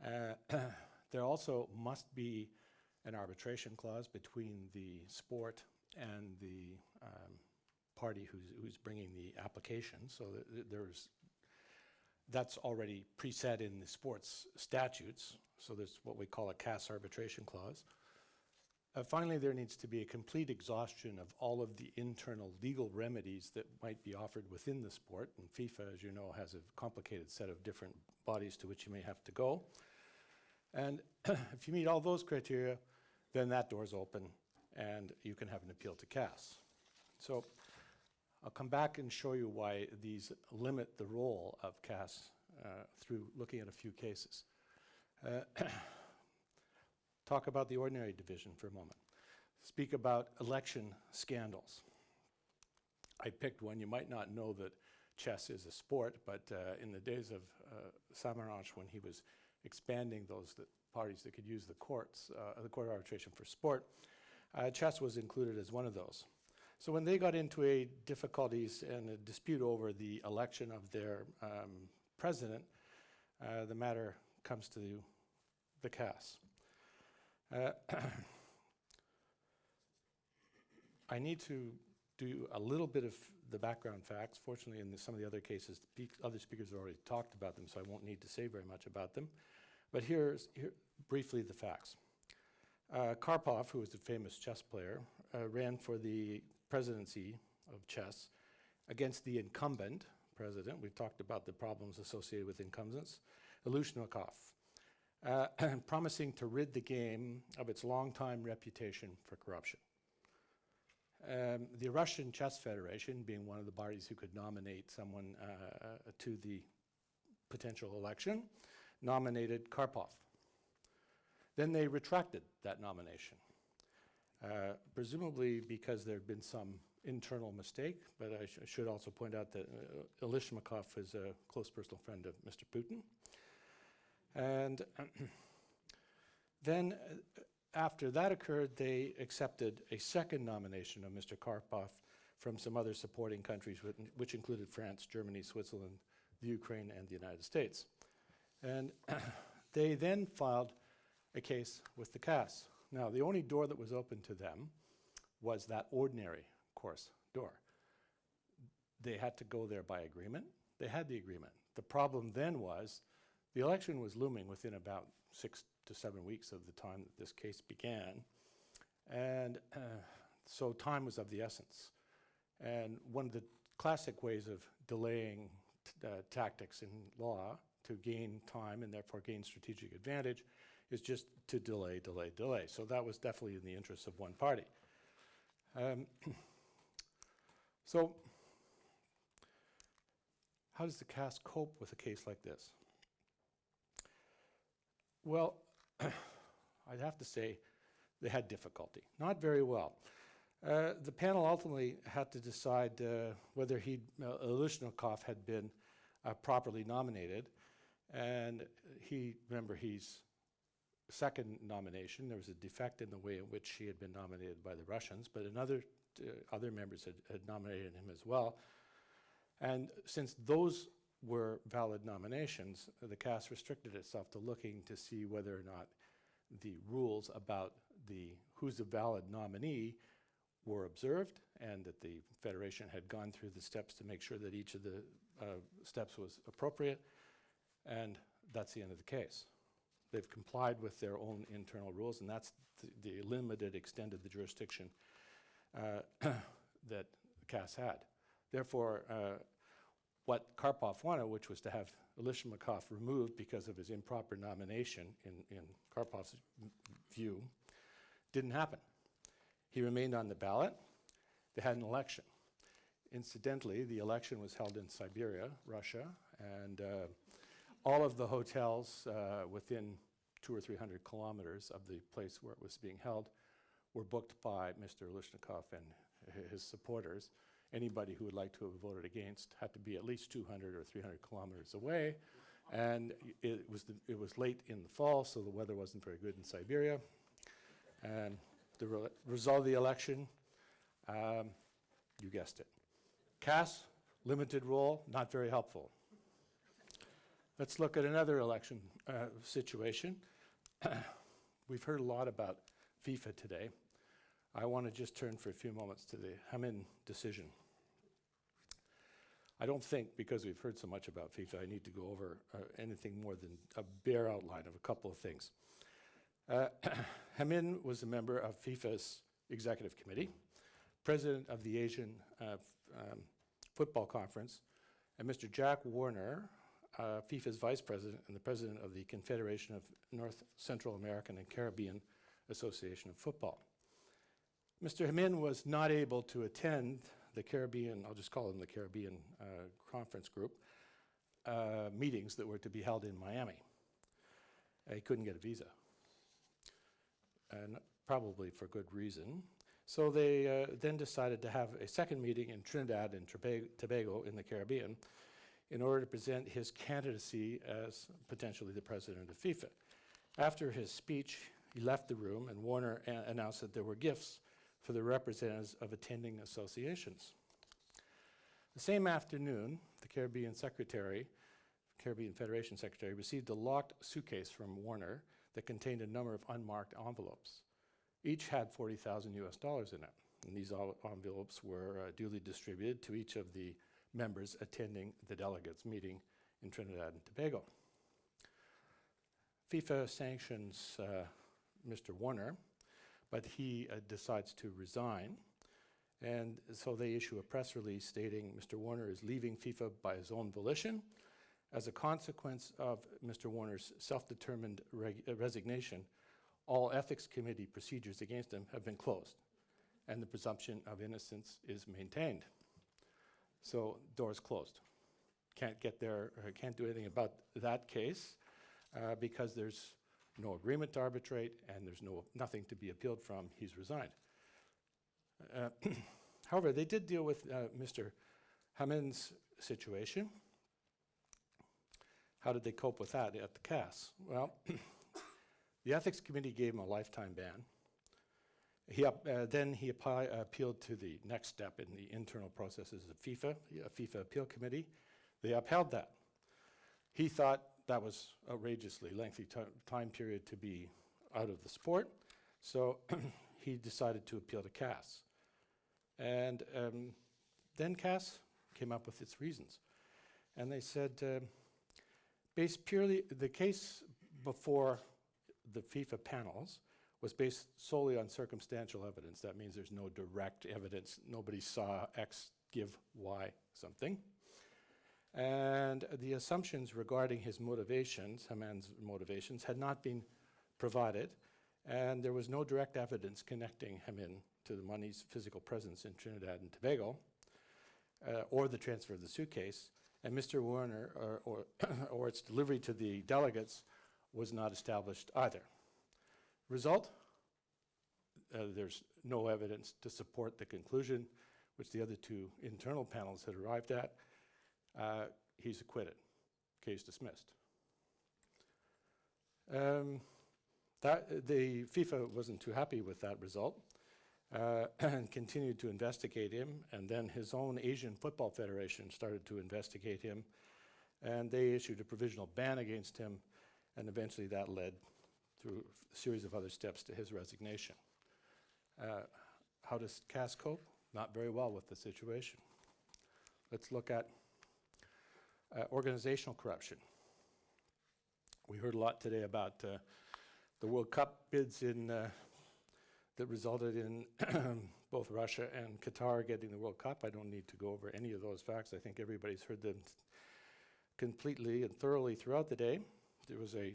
There also must be an arbitration clause between the sport and the party who's bringing the application. So that's already preset in the sports statutes. So there's what we call a CAS arbitration clause. Finally, there needs to be a complete exhaustion of all of the internal legal remedies that might be offered within the sport. And FIFA, as you know, has a complicated set of different bodies to which you may have to go. And if you meet all those criteria, then that door's open and you can have an appeal to CAS. So I'll come back and show you why these limit the role of CAS through looking at a few cases. Talk about the ordinary division for a moment. Speak about election scandals. I picked one. You might not know that chess is a sport, but in the days of Samaranch, when he was expanding those parties that could use the courts, the court of arbitration for sport, chess was included as one of those. So when they got into difficulties and a dispute over the election of their president, the matter comes to the CAS. I need to do a little bit of the background facts. Fortunately, in some of the other cases, other speakers have already talked about them, so I won't need to say very much about them. But here briefly the facts. Karpov, who was a famous chess player, ran for the presidency of chess against the incumbent president. We've talked about the problems associated with incumbents, Losteque, promising to rid the game of its long-time reputation for corruption. The Russian Chess Federation, being one of the bodies who could nominate someone to the potential election, nominated Karpov. Then they retracted that nomination, presumably because there had been some internal mistake, but I should also point out that Losteque is a close personal friend of Mr. Putin. And then after that occurred, they accepted a second nomination of Mr. Karpov from some other supporting countries, which included France, Germany, Switzerland, the Ukraine, and the United States. And they then filed a case with the CAS. Now, the only door that was open to them was that ordinary course door. They had to go there by agreement. They had the agreement. The problem then was the election was looming within about 6 to 7 weeks of the time that this case began. And so time was of the essence. And one of the classic ways of delaying tactics in law to gain time and therefore gain strategic advantage is just to delay, delay, delay. So that was definitely in the interests of one party. So how does the CAS cope with a case like this? Well, I'd have to say they had difficulty. Not very well. The panel ultimately had to decide whether Losteque had been properly nominated. And remember, his second nomination, there was a defect in the way in which he had been nominated by the Russians, but other members had nominated him as well. And since those were valid nominations, the CAS restricted itself to looking to see whether or not the rules about who's the valid nominee were observed, and that the Federation had gone through the steps to make sure that each of the steps was appropriate, and that's the end of the case. They've complied with their own internal rules, and that's the limited extent of the jurisdiction that the CAS had. Therefore, what Karpov wanted, which was to have Losteque removed because of his improper nomination, in Karpov's view, didn't happen. He remained on the ballot. They had an election. Incidentally, the election was held in Siberia, Russia, and all of the hotels within 200 or 300 kilometers of the place where it was being held were booked by Mr. Losteque and his supporters. Anybody who would like to have voted against had to be at least 200 or 300 kilometers away. And it was late in the fall, so the weather wasn't very good in Siberia. And The result of the election, you guessed it. CAS, limited role, not very helpful. Let's look at another election situation. We've heard a lot about FIFA today. I want to just turn for a few moments to the Hansen decision. I don't think, because we've heard so much about FIFA, I need to go over anything more than a bare outline of a couple of things. Hansen was a member of FIFA's executive committee, president of the Asian Football Conference, and Mr. Jack Warner, FIFA's vice president and the president of the Confederation of North Central American and Caribbean Association of Football. Mr. Hansen was not able to attend the Caribbean, I'll just call them the Caribbean Conference Group, meetings that were to be held in Miami. He couldn't get a visa, and probably for good reason. So they then decided to have a second meeting in Trinidad and Tobago in the Caribbean in order to present his candidacy as potentially the president of FIFA. After his speech, he left the room, and Warner announced that there were gifts for the representatives of attending associations. The same afternoon, the Caribbean Federation Secretary received a locked suitcase from Warner that contained a number of unmarked envelopes. Each had $40,000 US in it, and these envelopes were duly distributed to each of the members attending the delegates meeting in Trinidad and Tobago. FIFA sanctions Mr. Warner, but he decides to resign, and so they issue a press release stating Mr. Warner is leaving FIFA by his own volition. As a consequence of Mr. Warner's self-determined resignation, all ethics committee procedures against him have been closed, and the presumption of innocence is maintained. So, doors closed. Can't get there, can't do anything about that case because there's no agreement to arbitrate and there's nothing to be appealed from. He's resigned. However, they did deal with Mr. Hansen's situation. How did they cope with that at the CAS? Well, the ethics committee gave him a lifetime ban. Then he appealed to the next step in the internal processes of FIFA, a FIFA appeal committee. They upheld that. He thought that was outrageously lengthy time period to be out of the sport, so he decided to appeal to CAS. And then CAS came up with its reasons. And they said, based purely, the case before the FIFA panels was based solely on circumstantial evidence. That means there's no direct evidence. Nobody saw X give Y something. And the assumptions regarding his motivations, Hansen's motivations, had not been provided, and there was no direct evidence connecting Hansen to the money's physical presence in Trinidad and Tobago, or the transfer of the suitcase, and Mr. Warner, or its delivery to the delegates, was not established either. Result, there's no evidence to support the conclusion which the other two internal panels had arrived at. He's acquitted. Case dismissed. The FIFA wasn't too happy with that result and continued to investigate him, and then his own Asian Football Federation started to investigate him, and they issued a provisional ban against him, and eventually that led through a series of other steps to his resignation. How does CAS cope? Not very well with the situation. Let's look at organizational corruption. We heard a lot today about the World Cup bids that resulted in both Russia and Qatar getting the World Cup. I don't need to go over any of those facts. I think everybody's heard them completely and thoroughly throughout the day. There was a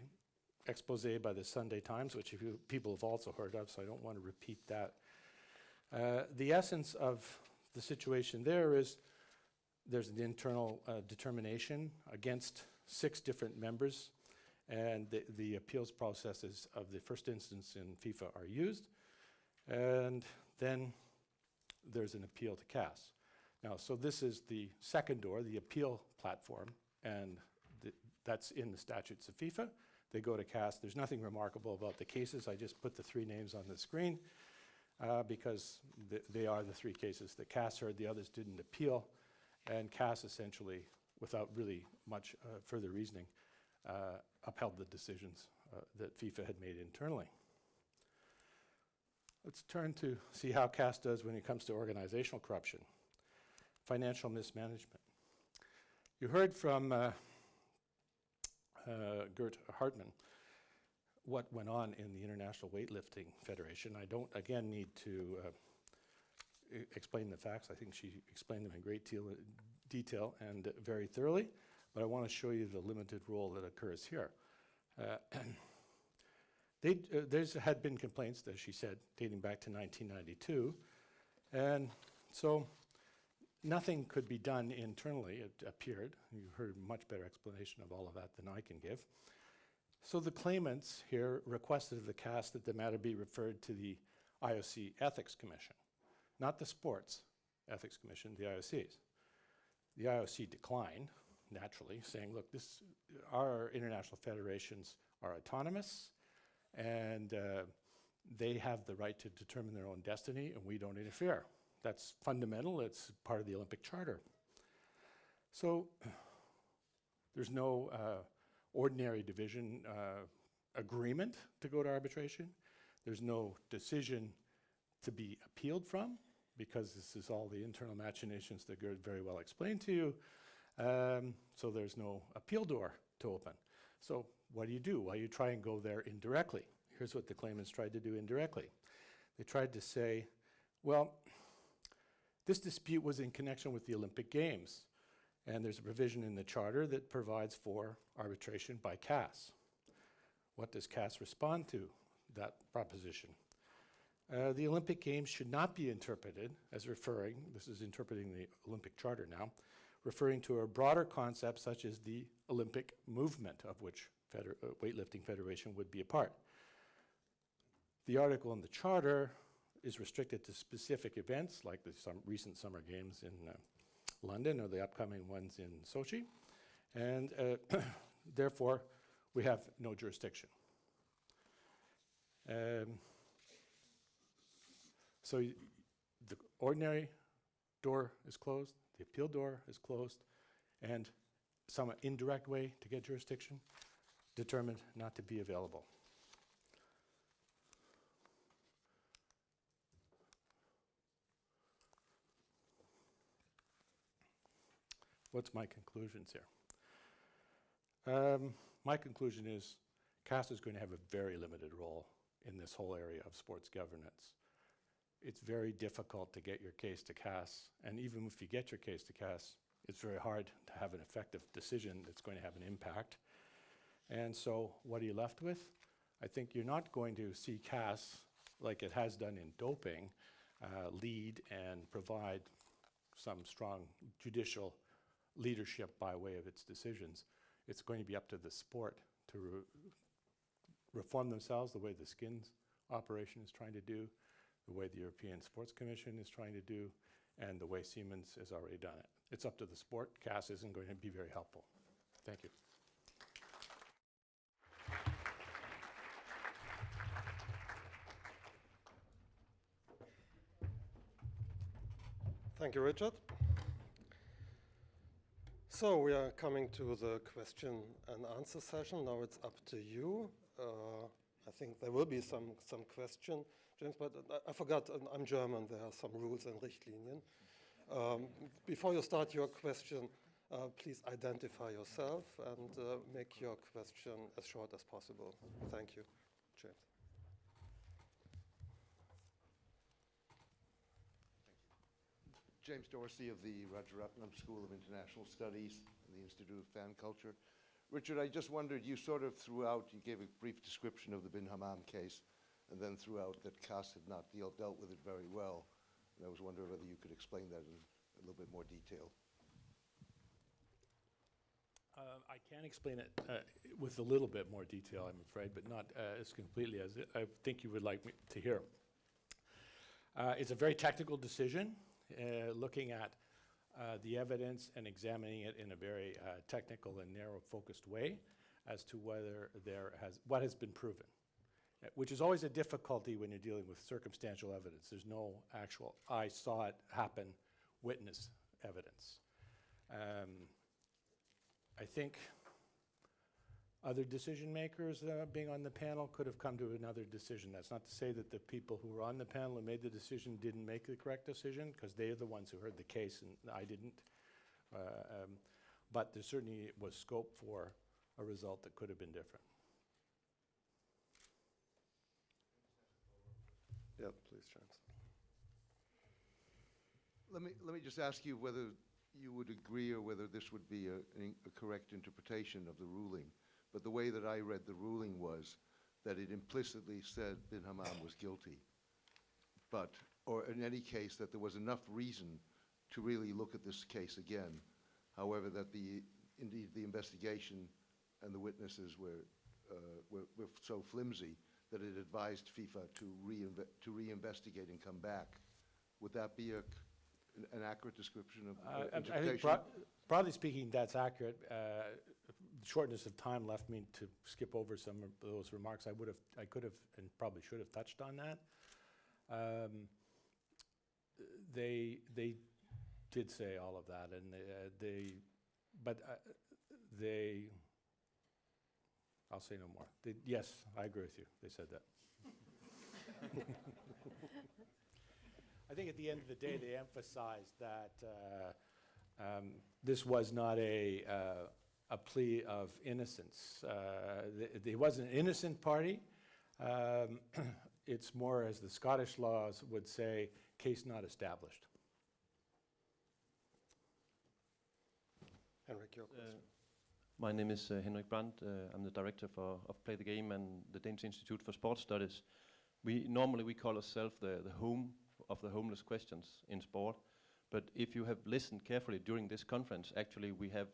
expose by the Sunday Times, which people have also heard of, so I don't want to repeat that. The essence of the situation there is there's an internal determination against 6 different members, and the appeals processes of the first instance in FIFA are used, and then there's an appeal to CAS. Now, so this is the second door, the appeal platform, and that's in the statutes of FIFA. They go to CAS. There's nothing remarkable about the cases. I just put the 3 names on the screen. because they are the three cases that CAS heard. The others didn't appeal, and CAS essentially, without really much further reasoning, upheld the decisions that FIFA had made internally. Let's turn to see how CAS does when it comes to organizational corruption, financial mismanagement. You heard from Gert Hartmann what went on in the International Weightlifting Federation. I don't, again, need to explain the facts. I think she explained them in great detail and very thoroughly, but I want to show you the limited role that occurs here. There's had been complaints, as she said, dating back to 1992, and so nothing could be done internally, it appeared. You heard a much better explanation of all of that than I can give. So the claimants here requested of the CAS that the matter be referred to the IOC Ethics Commission, not the Sports Ethics Commission, the IOC's. The IOC declined, naturally, saying, look, our international federations are autonomous, and they have the right to determine their own destiny, and we don't interfere. That's fundamental. It's part of the Olympic Charter. So there's no ordinary division agreement to go to arbitration. There's no decision to be appealed from, because this is all the internal machinations that Gerd very well explained to you. So there's no appeal door to open. So what do? Well, you try and go there indirectly. Here's what the claimants tried to do indirectly. They tried to say, well, this dispute was in connection with the Olympic Games, and there's a provision in the Charter that provides for arbitration by CAS. What does CAS respond to that proposition? The Olympic Games should not be interpreted as referring, this is interpreting the Olympic Charter now, referring to a broader concept such as the Olympic movement, of which Weightlifting Federation would be a part. The article in the Charter is restricted to specific events, like the recent Summer Games in London or the upcoming ones in Sochi, and therefore we have no jurisdiction. So the ordinary door is closed, the appeal door is closed, and some indirect way to get jurisdiction determined not to be available. What's my conclusions here? My conclusion is CAS is going to have a very limited role in this whole area of sports governance. It's very difficult to get your case to CAS, and even if you get your case to CAS, it's very hard to have an effective decision that's going to have an impact. And so what are you left with? I think you're not going to see CAS, like it has done in doping, lead and provide some strong judicial leadership by way of its decisions. It's going to be up to the sport to reform themselves the way the skins operation is trying to do, the way the European Sports Commission is trying to do, and the way Siemens has already done it. It's up to the sport. CAS isn't going to be very helpful. Thank you. Thank you, Richard. So we are coming to the question and answer session. Now it's up to you. I think there will be some question, James, but I forgot, I'm German, there are some rules and Richtlinien. Before you start your question, please identify yourself and make your question as short as possible. Thank you, James. James Dorsey of the Rajaratnam School of International Studies and the Institute of Fan Culture. Richard, I just wondered, you sort of threw out, you gave a brief description of the Bin Hammam case, and then threw out that CAS had not dealt with it very well. And I was wondering whether you could explain that in a little bit more detail. I can explain it with a little bit more detail, I'm afraid, but not as completely as I think you would like me to hear. It's a very technical decision, looking at the evidence and examining it in a very technical and narrow-focused way as to whether what has been proven. which is always a difficulty when you're dealing with circumstantial evidence. There's no actual, I saw it happen, witness evidence. I think other decision makers being on the panel could have come to another decision. That's not to say that the people who were on the panel and made the decision didn't make the correct decision, because they are the ones who heard the case and I didn't. But there certainly was scope for a result that could have been different. Yeah, please, James. Let me just ask you whether you would agree or whether this would be a correct interpretation of the ruling. But the way that I read the ruling was that it implicitly said bin Hammam was guilty, but, or in any case, that there was enough reason to really look at this case again. However, that indeed the investigation and the witnesses were so flimsy that it advised FIFA to reinvestigate and come back. Would that be an accurate description of I interpretation? think broadly speaking, that's accurate. Shortness of time left me to skip over some of those remarks. I could have and probably should have touched on that. They did say all of that, and I'll say no more. Yes, I agree with you. They said that. I think at the end of the day, they emphasized that this was not a plea of innocence. He wasn't an innocent party. It's more, as the Scottish laws would say, case not established. Henrik, your question. My name is Henrik Brandt. I'm the director of Play the Game and the Danish Institute for Sports Studies. We normally call ourselves the home of the homeless questions in sport. But if you have listened carefully during this conference, actually we have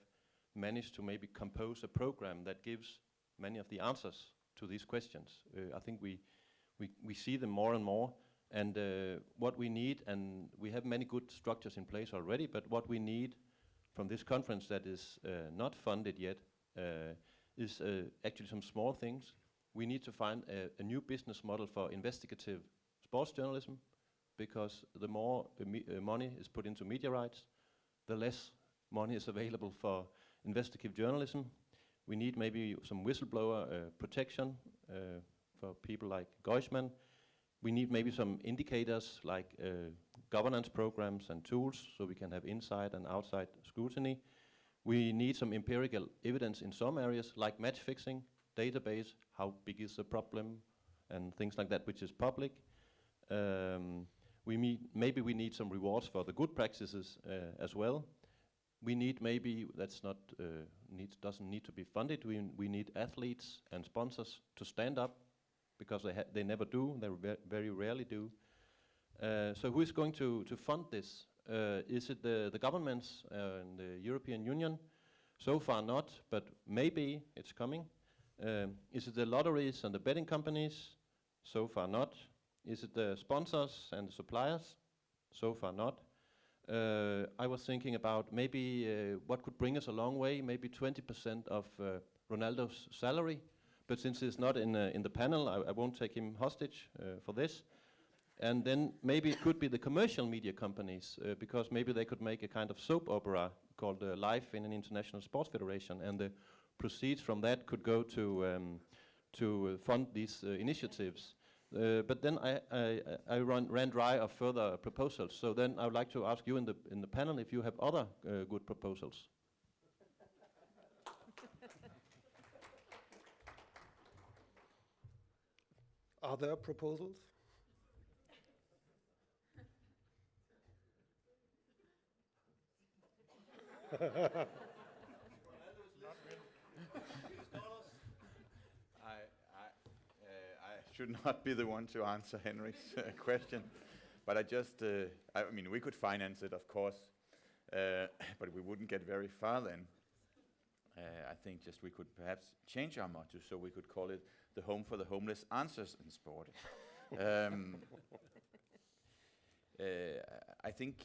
managed to maybe compose a program that gives many of the answers to these questions. I think we see them more and more. And what we need, and we have many good structures in place already, but what we need from this conference that is not funded yet is actually some small things. We need to find a new business model for investigative sports journalism, because the more money is put into media rights, the less money is available for investigative journalism. We need maybe some whistleblower protection for people like Geusmann. We need maybe some indicators like governance programs and tools so we can have inside and outside scrutiny. We need some empirical evidence in some areas like match fixing, database, how big is the problem, and things like that, which is public. Maybe we need some rewards for the good practices as well. We need maybe, that's not, doesn't need to be funded, we need athletes and sponsors to stand up, because they never do, they very rarely do. So who is going to fund this? Is it the governments and the European Union? So far not, but maybe it's coming. Is it the lotteries and the betting companies? So far not. Is it the sponsors and the suppliers? So far not. I was thinking about maybe what could bring us a long way, maybe 20% of Ronaldo's salary. But since he's not in the panel, I won't take him hostage for this. And then maybe it could be the commercial media companies, because maybe they could make a kind of soap opera called Life in an International Sports Federation, and the proceeds from that could go to fund these initiatives. But then I ran dry of further proposals. So then I would like to ask you in the panel if you have other good proposals. Are there proposals? I should not be the one to answer Henrik's question, but I mean, we could finance it, of course, but we wouldn't get very far then. I think just we could perhaps change our motto, so we could call it the Home for the Homeless Answers in Sport. I think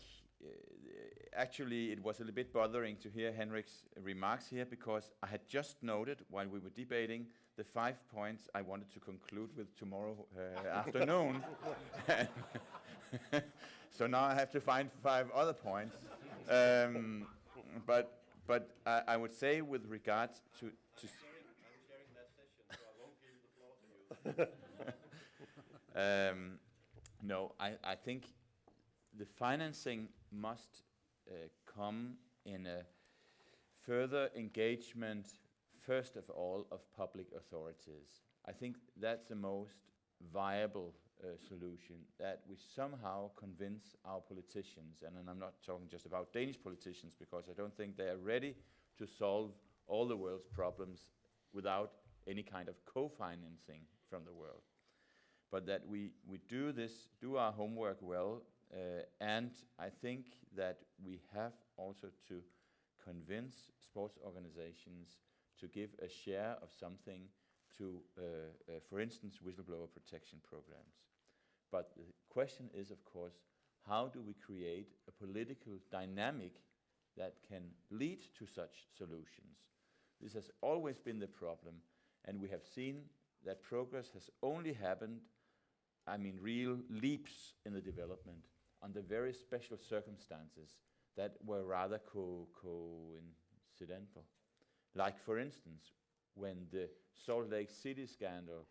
actually, it was a little bit bothering to hear Henrik's remarks here, because I had just noted while we were debating the 5 points I wanted to conclude with tomorrow afternoon. So now I have to find 5 other points. But I would say, with regards to I'm sharing that session, so I won't give the floor to you. no, I think the financing must come in a further engagement, first of all, of public authorities. I think that's the most viable solution, that we somehow convince our politicians, and I'm not talking just about Danish politicians, because I don't think they are ready to solve all the world's problems without any kind of co-financing from the world. But that we do our homework well, and I think that we have also to convince sports organizations to give a share of something to, for instance, whistleblower protection programs. But the question is, of course, how do we create a political dynamic that can lead to such solutions? This has always been the problem, and we have seen that progress has only happened, real leaps in the development under very special circumstances that were rather coincidental. Like, for instance, when the Salt Lake City scandal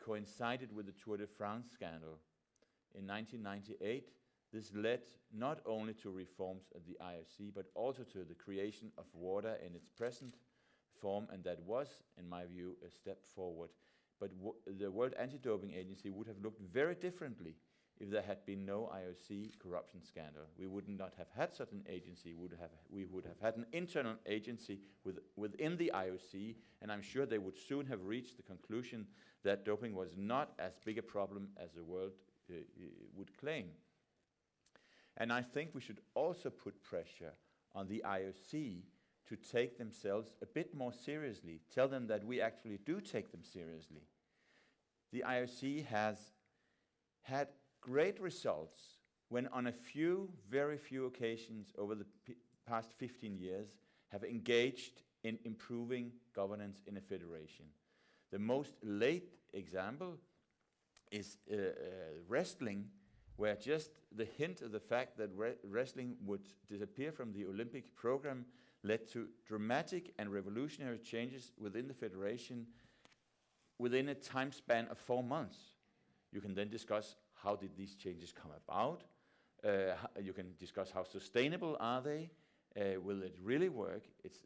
coincided with the Tour de France scandal in 1998, this led not only to reforms at the IOC, but also to the creation of WADA in its present form, and that was, in my view, a step forward. But the World Anti-Doping Agency would have looked very differently if there had been no IOC corruption scandal. We would not have had such an agency. We would have had an internal agency within the IOC, and I'm sure they would soon have reached the conclusion that doping was not as big a problem as the world would claim. And I think we should also put pressure on the IOC to take themselves a bit more seriously, tell them that we actually do take them seriously. The IOC has had great results when, on very few occasions over the past 15 years, have engaged in improving governance in a federation. The most late example is wrestling, where just the hint of the fact that wrestling would disappear from the Olympic program led to dramatic and revolutionary changes within the federation within a time span of 4 months. You can then discuss how did these changes come about. You can discuss how sustainable are they. Will it really work? It's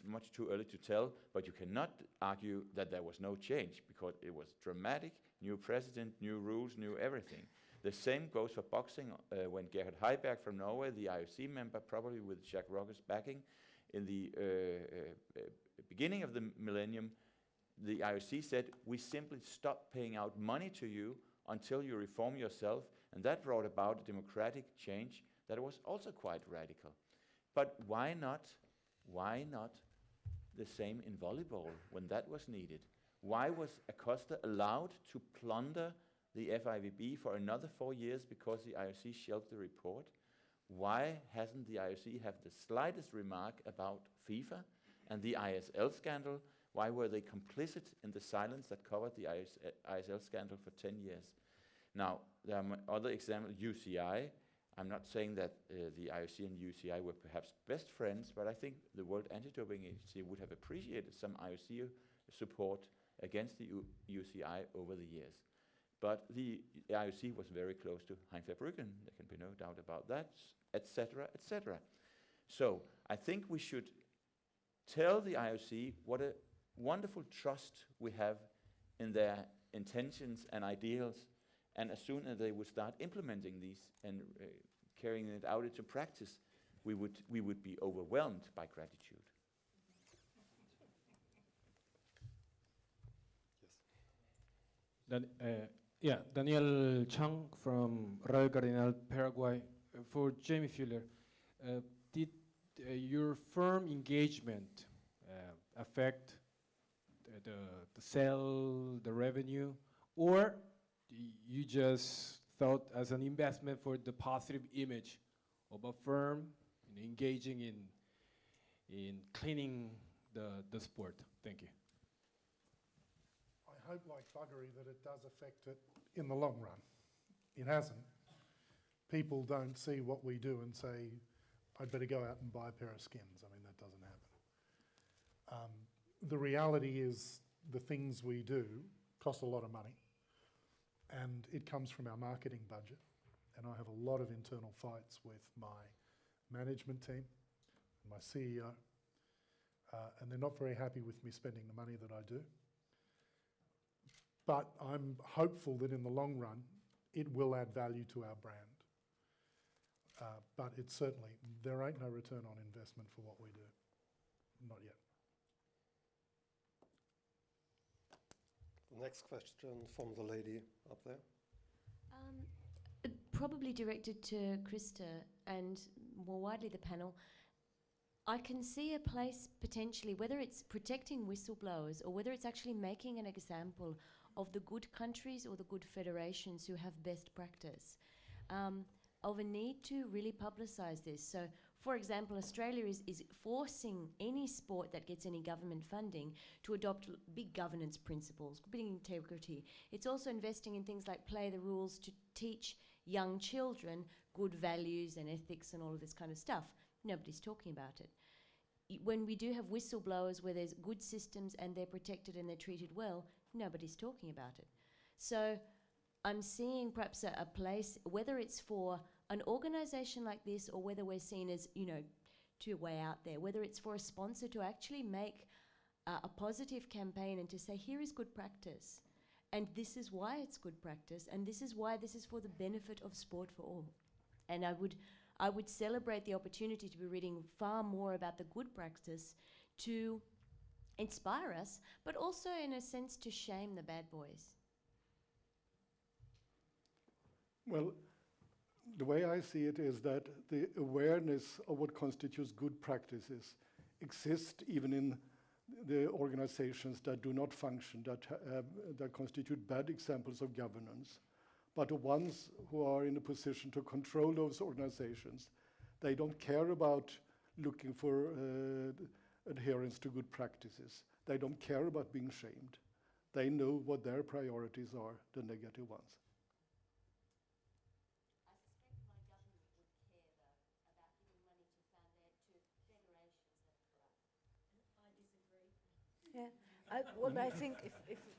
much too early to tell, but you cannot argue that there was no change, because it was dramatic, new president, new rules, new everything. The same goes for boxing. When Gerhard Heiberg from Norway, the IOC member, probably with Jacques Rocker's backing, in the beginning of the millennium, the IOC said, we simply stop paying out money to you until you reform yourself, and that brought about a democratic change that was also quite radical. But why not the same in volleyball when that was needed? Why was Acosta allowed to plunder the FIVB for another 4 years because the IOC shelved the report? Why hasn't the IOC have the slightest remark about FIFA and the ISL scandal? Why were they complicit in the silence that covered the ISL scandal for 10 years? Now, there are other examples, UCI. I'm not saying that the IOC and UCI were perhaps best friends, but I think the World Anti-Doping Agency would have appreciated some IOC support against the UCI over the years. But the IOC was very close to Hein Verbruggen, there can be no doubt about that, etc., etc. So I think we should tell the IOC what a wonderful trust we have in their intentions and ideals, and as soon as they would start implementing these and carrying it out into practice, we would be overwhelmed by gratitude. Daniel Chang from Radio Cardinal, Paraguay. For Jaimie Fuller, did your firm engagement affect the sale, the revenue, or you just thought as an investment for the positive image of a firm engaging in cleaning the sport? Thank you. I hope, like Baagøe, that it does affect it in the long run. It hasn't. People don't see what we do and say, I'd better go out and buy a pair of skins. I mean, that doesn't happen. The reality is the things we do cost a lot of money, and it comes from our marketing budget. And I have a lot of internal fights with my management team, my CEO, and they're not very happy with me spending the money that I do. But I'm hopeful that in the long run, it will add value to our brand. But it's certainly, there ain't no return on investment for what we do. Not yet. The next question from the lady up there. Probably directed to Krista and more widely the panel. I can see a place potentially, whether it's protecting whistleblowers or whether it's actually making an example of the good countries or the good federations who have best practice, of a need to really publicise this. So, for example, Australia is forcing any sport that gets any government funding to adopt big governance principles, big integrity. It's also investing in things like play the rules to teach young children good values and ethics and all of this kind of stuff. Nobody's talking about it. When we do have whistleblowers where there's good systems and they're protected and they're treated well, nobody's talking about it. So I'm seeing perhaps a place, whether it's for an organisation like this or whether we're seen as, you know, too way out there, whether it's for a sponsor to actually make a positive campaign and to say, here is good practice, and this is why it's good practice, and this is why this is for the benefit of sport for all. And I would celebrate the opportunity to be reading far more about the good practice to inspire us, but also in a sense to shame the bad boys. Well, the way I see it is that the awareness of what constitutes good practices exists even in the organizations that do not function, that constitute bad examples of governance. But the ones who are in a position to control those organizations, they don't care about looking for adherence to good practices. They don't care about being shamed. They know what their priorities are, the negative ones. I suspect my government would care, though, about giving money to federations that are corrupt. I disagree. Yeah. What I think,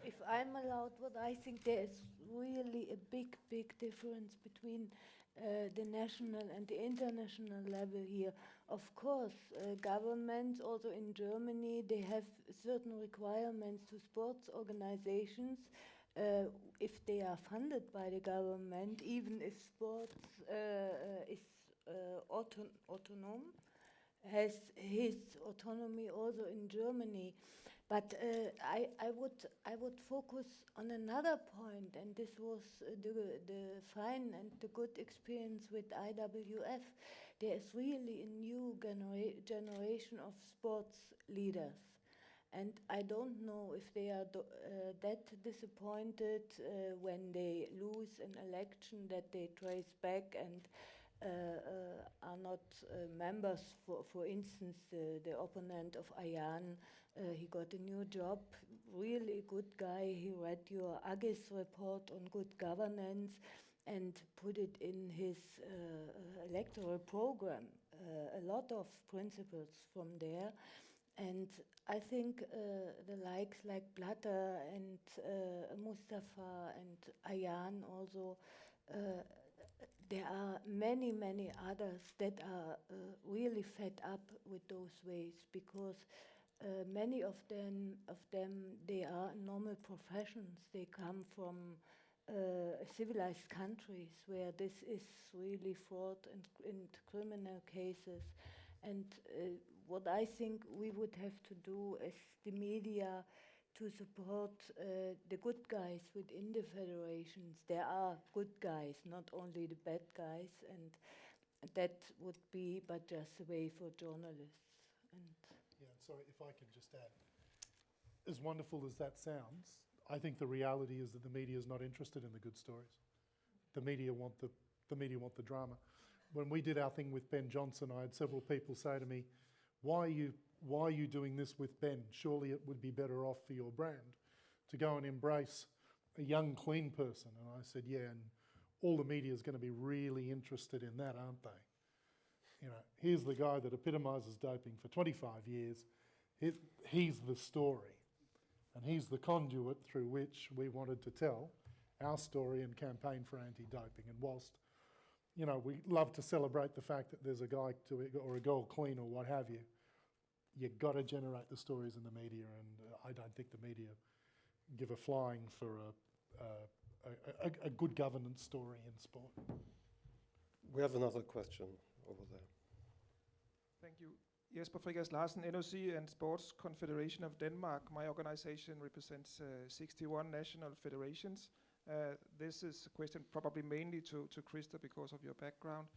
if I'm allowed, what I think there is really a big difference between the national and the international level here. Of course, governments, also in Germany, they have certain requirements to sports organizations if they are funded by the government, even if sports is autonomous, has his autonomy also in Germany. But I would focus on another point, and this was the fine and the good experience with IWF. There is really a new generation of sports leaders, and I don't know if they are that disappointed when they lose an election that they trace back and are not members. For instance, the opponent of Ayan. He got a new job, really good guy. He read your Agis report on good governance and put it in his electoral program. A lot of principles from there. And I think the likes like Blatter and Mustafa and Ayan also, there are many others that are really fed up with those ways, because many of them, they are normal professions. They come from civilized countries where this is really fraud and criminal cases. And what I think we would have to do as the media to support the good guys within the federations. There are good guys, not only the bad guys, and that would be but just a way for journalists. And yeah, sorry, if I can just add. As wonderful as that sounds, I think the reality is that the media is not interested in the good stories. The media want the drama. when we did our thing with Ben Johnson, I had several people say to me, why are you doing this with Ben? Surely it would be better off for your brand to go and embrace a young, clean person. And I said, yeah, and all the media is going to be really interested in that, aren't they? You know, here's the guy that epitomizes doping for 25 years. He's the story. And he's the conduit through which we wanted to tell our story and campaign for anti-doping. And whilst, you know, we love to celebrate the fact that there's a guy or a girl clean or what have you, you've got to generate the stories in the media, and I don't think the media give a flying for a good governance story in sport. We have another question over there. Thank you. Jesper Frigas Larsen, NOC and Sports Confederation of Denmark. My organization represents 61 national federations. This is a question probably mainly to Krista because of your background.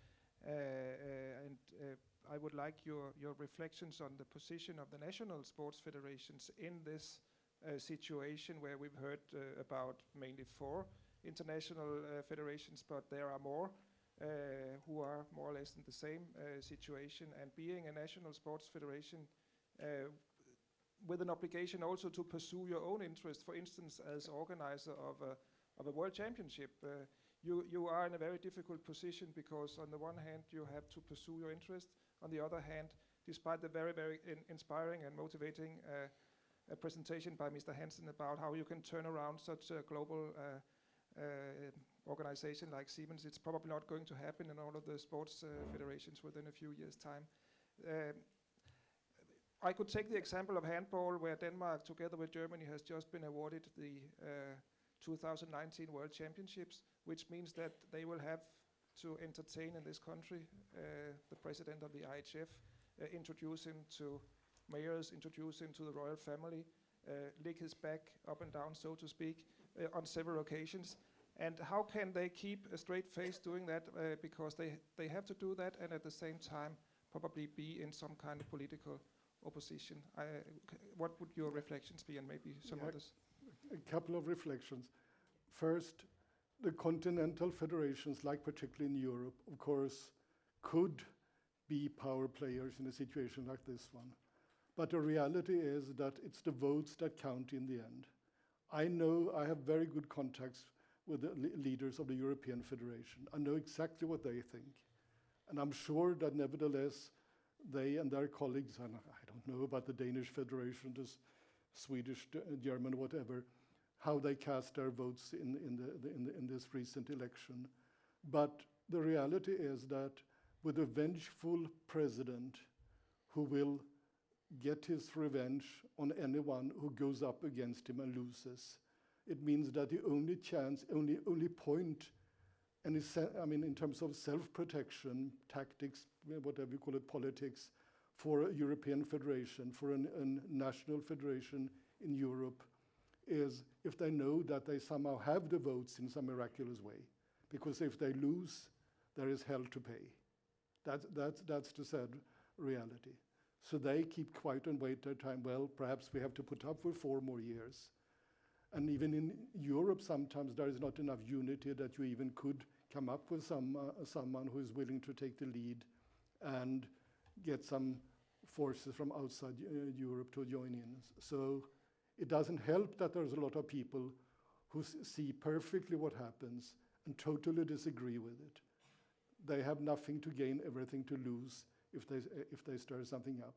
I would like your reflections on the position of the national sports federations in this situation where we've heard about mainly 4 international federations, but there are more who are more or less in the same situation. And being a national sports federation with an obligation also to pursue your own interest, for instance, as organizer of a world championship, you are in a very difficult position because on the one hand you have to pursue your interest, on the other hand, despite the very, very inspiring and motivating a presentation by Mr. Hansen about how you can turn around such a global organization like Siemens, it's probably not going to happen in all of the sports federations within a few years' time. I could take the example of handball, where Denmark, together with Germany, has just been awarded the 2019 World Championships, which means that they will have to entertain in this country the president of the IHF, introduce him to mayors, introduce him to the royal family, lick his back up and down, so to speak, on several occasions. And how can they keep a straight face doing that? Because they have to do that, and at the same time probably be in some kind of political opposition. What would your reflections be, and maybe some others? A couple of reflections. First, the continental federations, like particularly in Europe, of course, could be power players in a situation like this one. But the reality is that it's the votes that count in the end. I know I have very good contacts with the leaders of the European Federation. I know exactly what they think. And I'm sure that nevertheless, they and their colleagues, and I don't know about the Danish Federation, the Swedish, German, whatever, how they cast their votes in this recent election. But the reality is that with a vengeful president who will get his revenge on anyone who goes up against him and loses, it means that the only chance, only point, and in terms of self-protection, tactics, whatever you call it, politics, for a European federation, for a national federation in Europe, is if they know that they somehow have the votes in some miraculous way. Because if they lose, there is hell to pay. That's the sad reality. So they keep quiet and wait their time. Well, perhaps we have to put up for 4 more years. And even in Europe, sometimes there is not enough unity that you even could come up with someone who is willing to take the lead and get some forces from outside Europe to join in. So it doesn't help that there's a lot of people who see perfectly what happens and totally disagree with it. They have nothing to gain, everything to lose if they stir something up.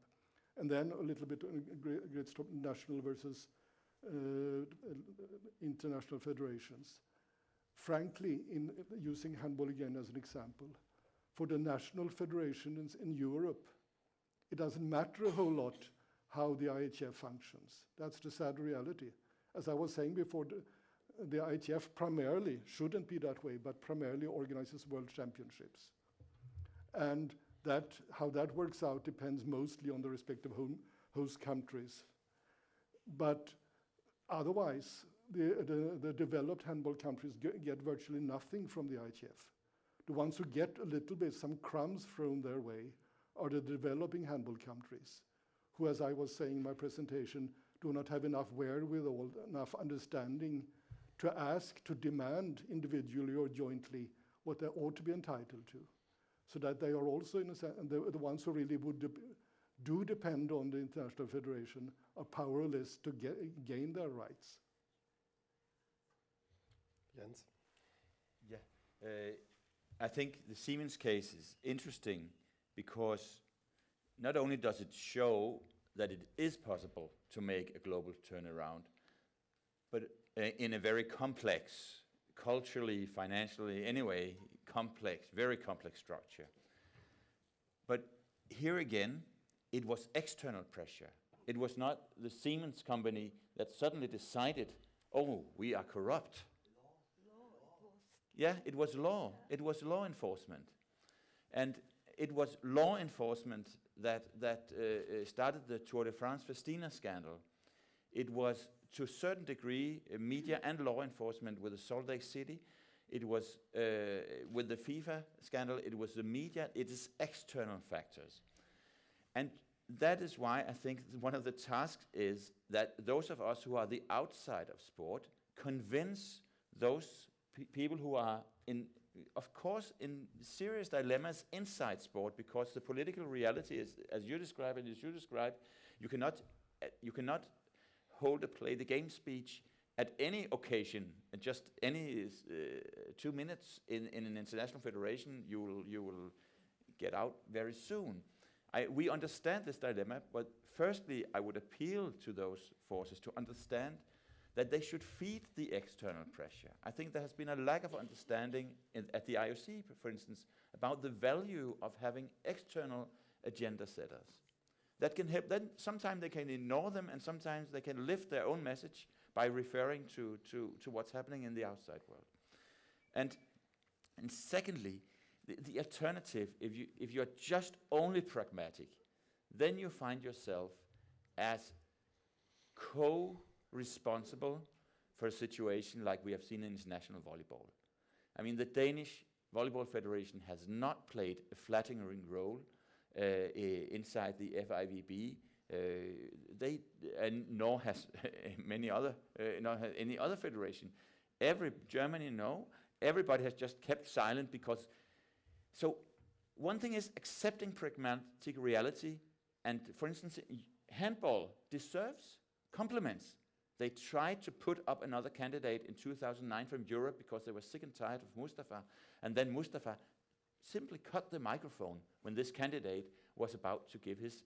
And then a little bit national versus international federations. Frankly, in using handball again as an example, for the national federations in Europe, it doesn't matter a whole lot how the IHF functions. That's the sad reality. As I was saying before, the IHF primarily, shouldn't be that way, but primarily organizes world championships. And how that works out depends mostly on the respective host countries. But otherwise, the developed handball countries get virtually nothing from the IHF. The ones who get a little bit, some crumbs thrown their way, are the developing handball countries, who, as I was saying in my presentation, do not have enough wherewithal, enough understanding to ask, to demand individually or jointly what they ought to be entitled to. so that they are also, in a sense, and the ones who really do depend on the International Federation are powerless to gain their rights. Jens? Yeah, I think the Siemens case is interesting because not only does it show that it is possible to make a global turnaround, but in a very complex, culturally, financially, anyway, complex, very complex structure. But here again, it was external pressure. It was not the Siemens company that suddenly decided, oh, we are corrupt. Yeah, it was law. It was law enforcement. And it was law enforcement that started the Tour de France Festina scandal. It was, to a certain degree, media and law enforcement with the Salt Lake City. It was, with the FIFA scandal, it was the media. It is external factors. And that is why I think one of the tasks is that those of us who are the outside of sport convince those people who are of course, in serious dilemmas inside sport, because the political reality is, as you describe it, as you describe, you cannot hold play the game speech at any occasion, just any 2 minutes in an international federation, you will get out very soon. We understand this dilemma, but firstly, I would appeal to those forces to understand that they should feed the external pressure. I think there has been a lack of understanding at the IOC, for instance, about the value of having external agenda setters. That can help. Then sometimes they can ignore them, and sometimes they can lift their own message by referring to what's happening in the outside world. And secondly, the alternative, if you are just only pragmatic, then you find yourself as responsible for a situation like we have seen in international volleyball. I mean, the Danish Volleyball Federation has not played a flattering role inside the FIVB. Nor has many other, nor has any other federation. Germany, no. Everybody has just kept silent because. So, one thing is accepting pragmatic reality, and for instance, handball deserves compliments. They tried to put up another candidate in 2009 from Europe because they were sick and tired of Mustafa, and then Mustafa simply cut the microphone when this candidate was about to give his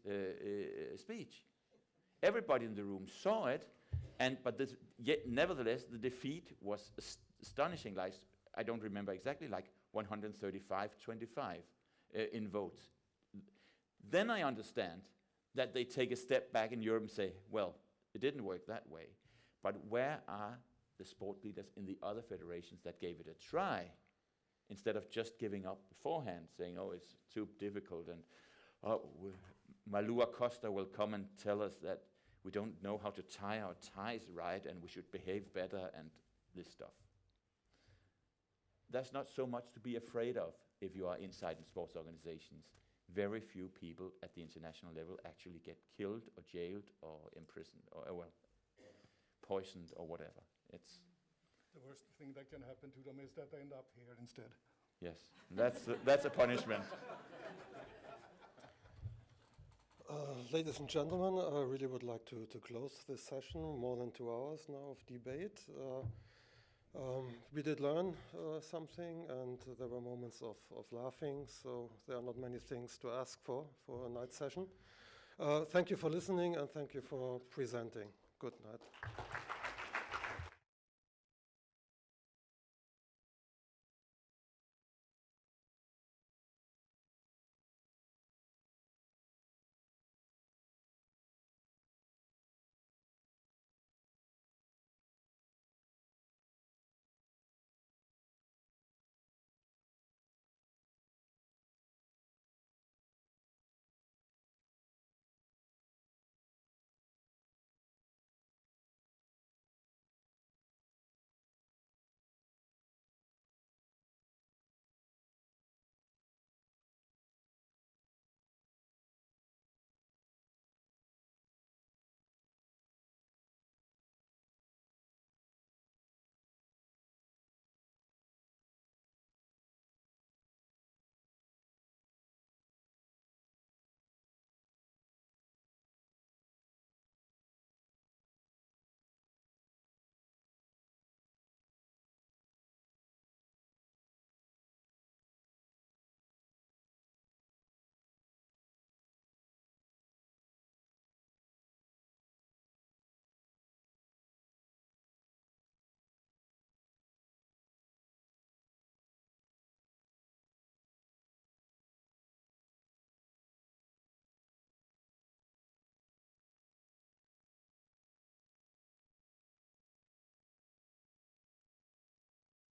speech. Everybody in the room saw it, but yet nevertheless the defeat was astonishing. Like, I don't remember exactly, like 135-25 in votes. Then I understand that they take a step back in Europe and say, well, it didn't work that way. But where are the sport leaders in the other federations that gave it a try, instead of just giving up beforehand, saying, oh, it's too difficult, and Malua Costa will come and tell us that we don't know how to tie our ties right, and we should behave better, and this stuff. That's not so much to be afraid of if you are inside in sports organizations. Very few people at the international level actually get killed or jailed or imprisoned or poisoned or whatever. It's the worst thing that can happen to them is that they end up here instead. Yes, that's a punishment. Ladies and gentlemen, I really would like to close this session. More than 2 hours now of debate. We did learn something, and there were moments of laughing, so there are not many things to ask for a night session. Thank you for listening, and thank you for presenting. Good night.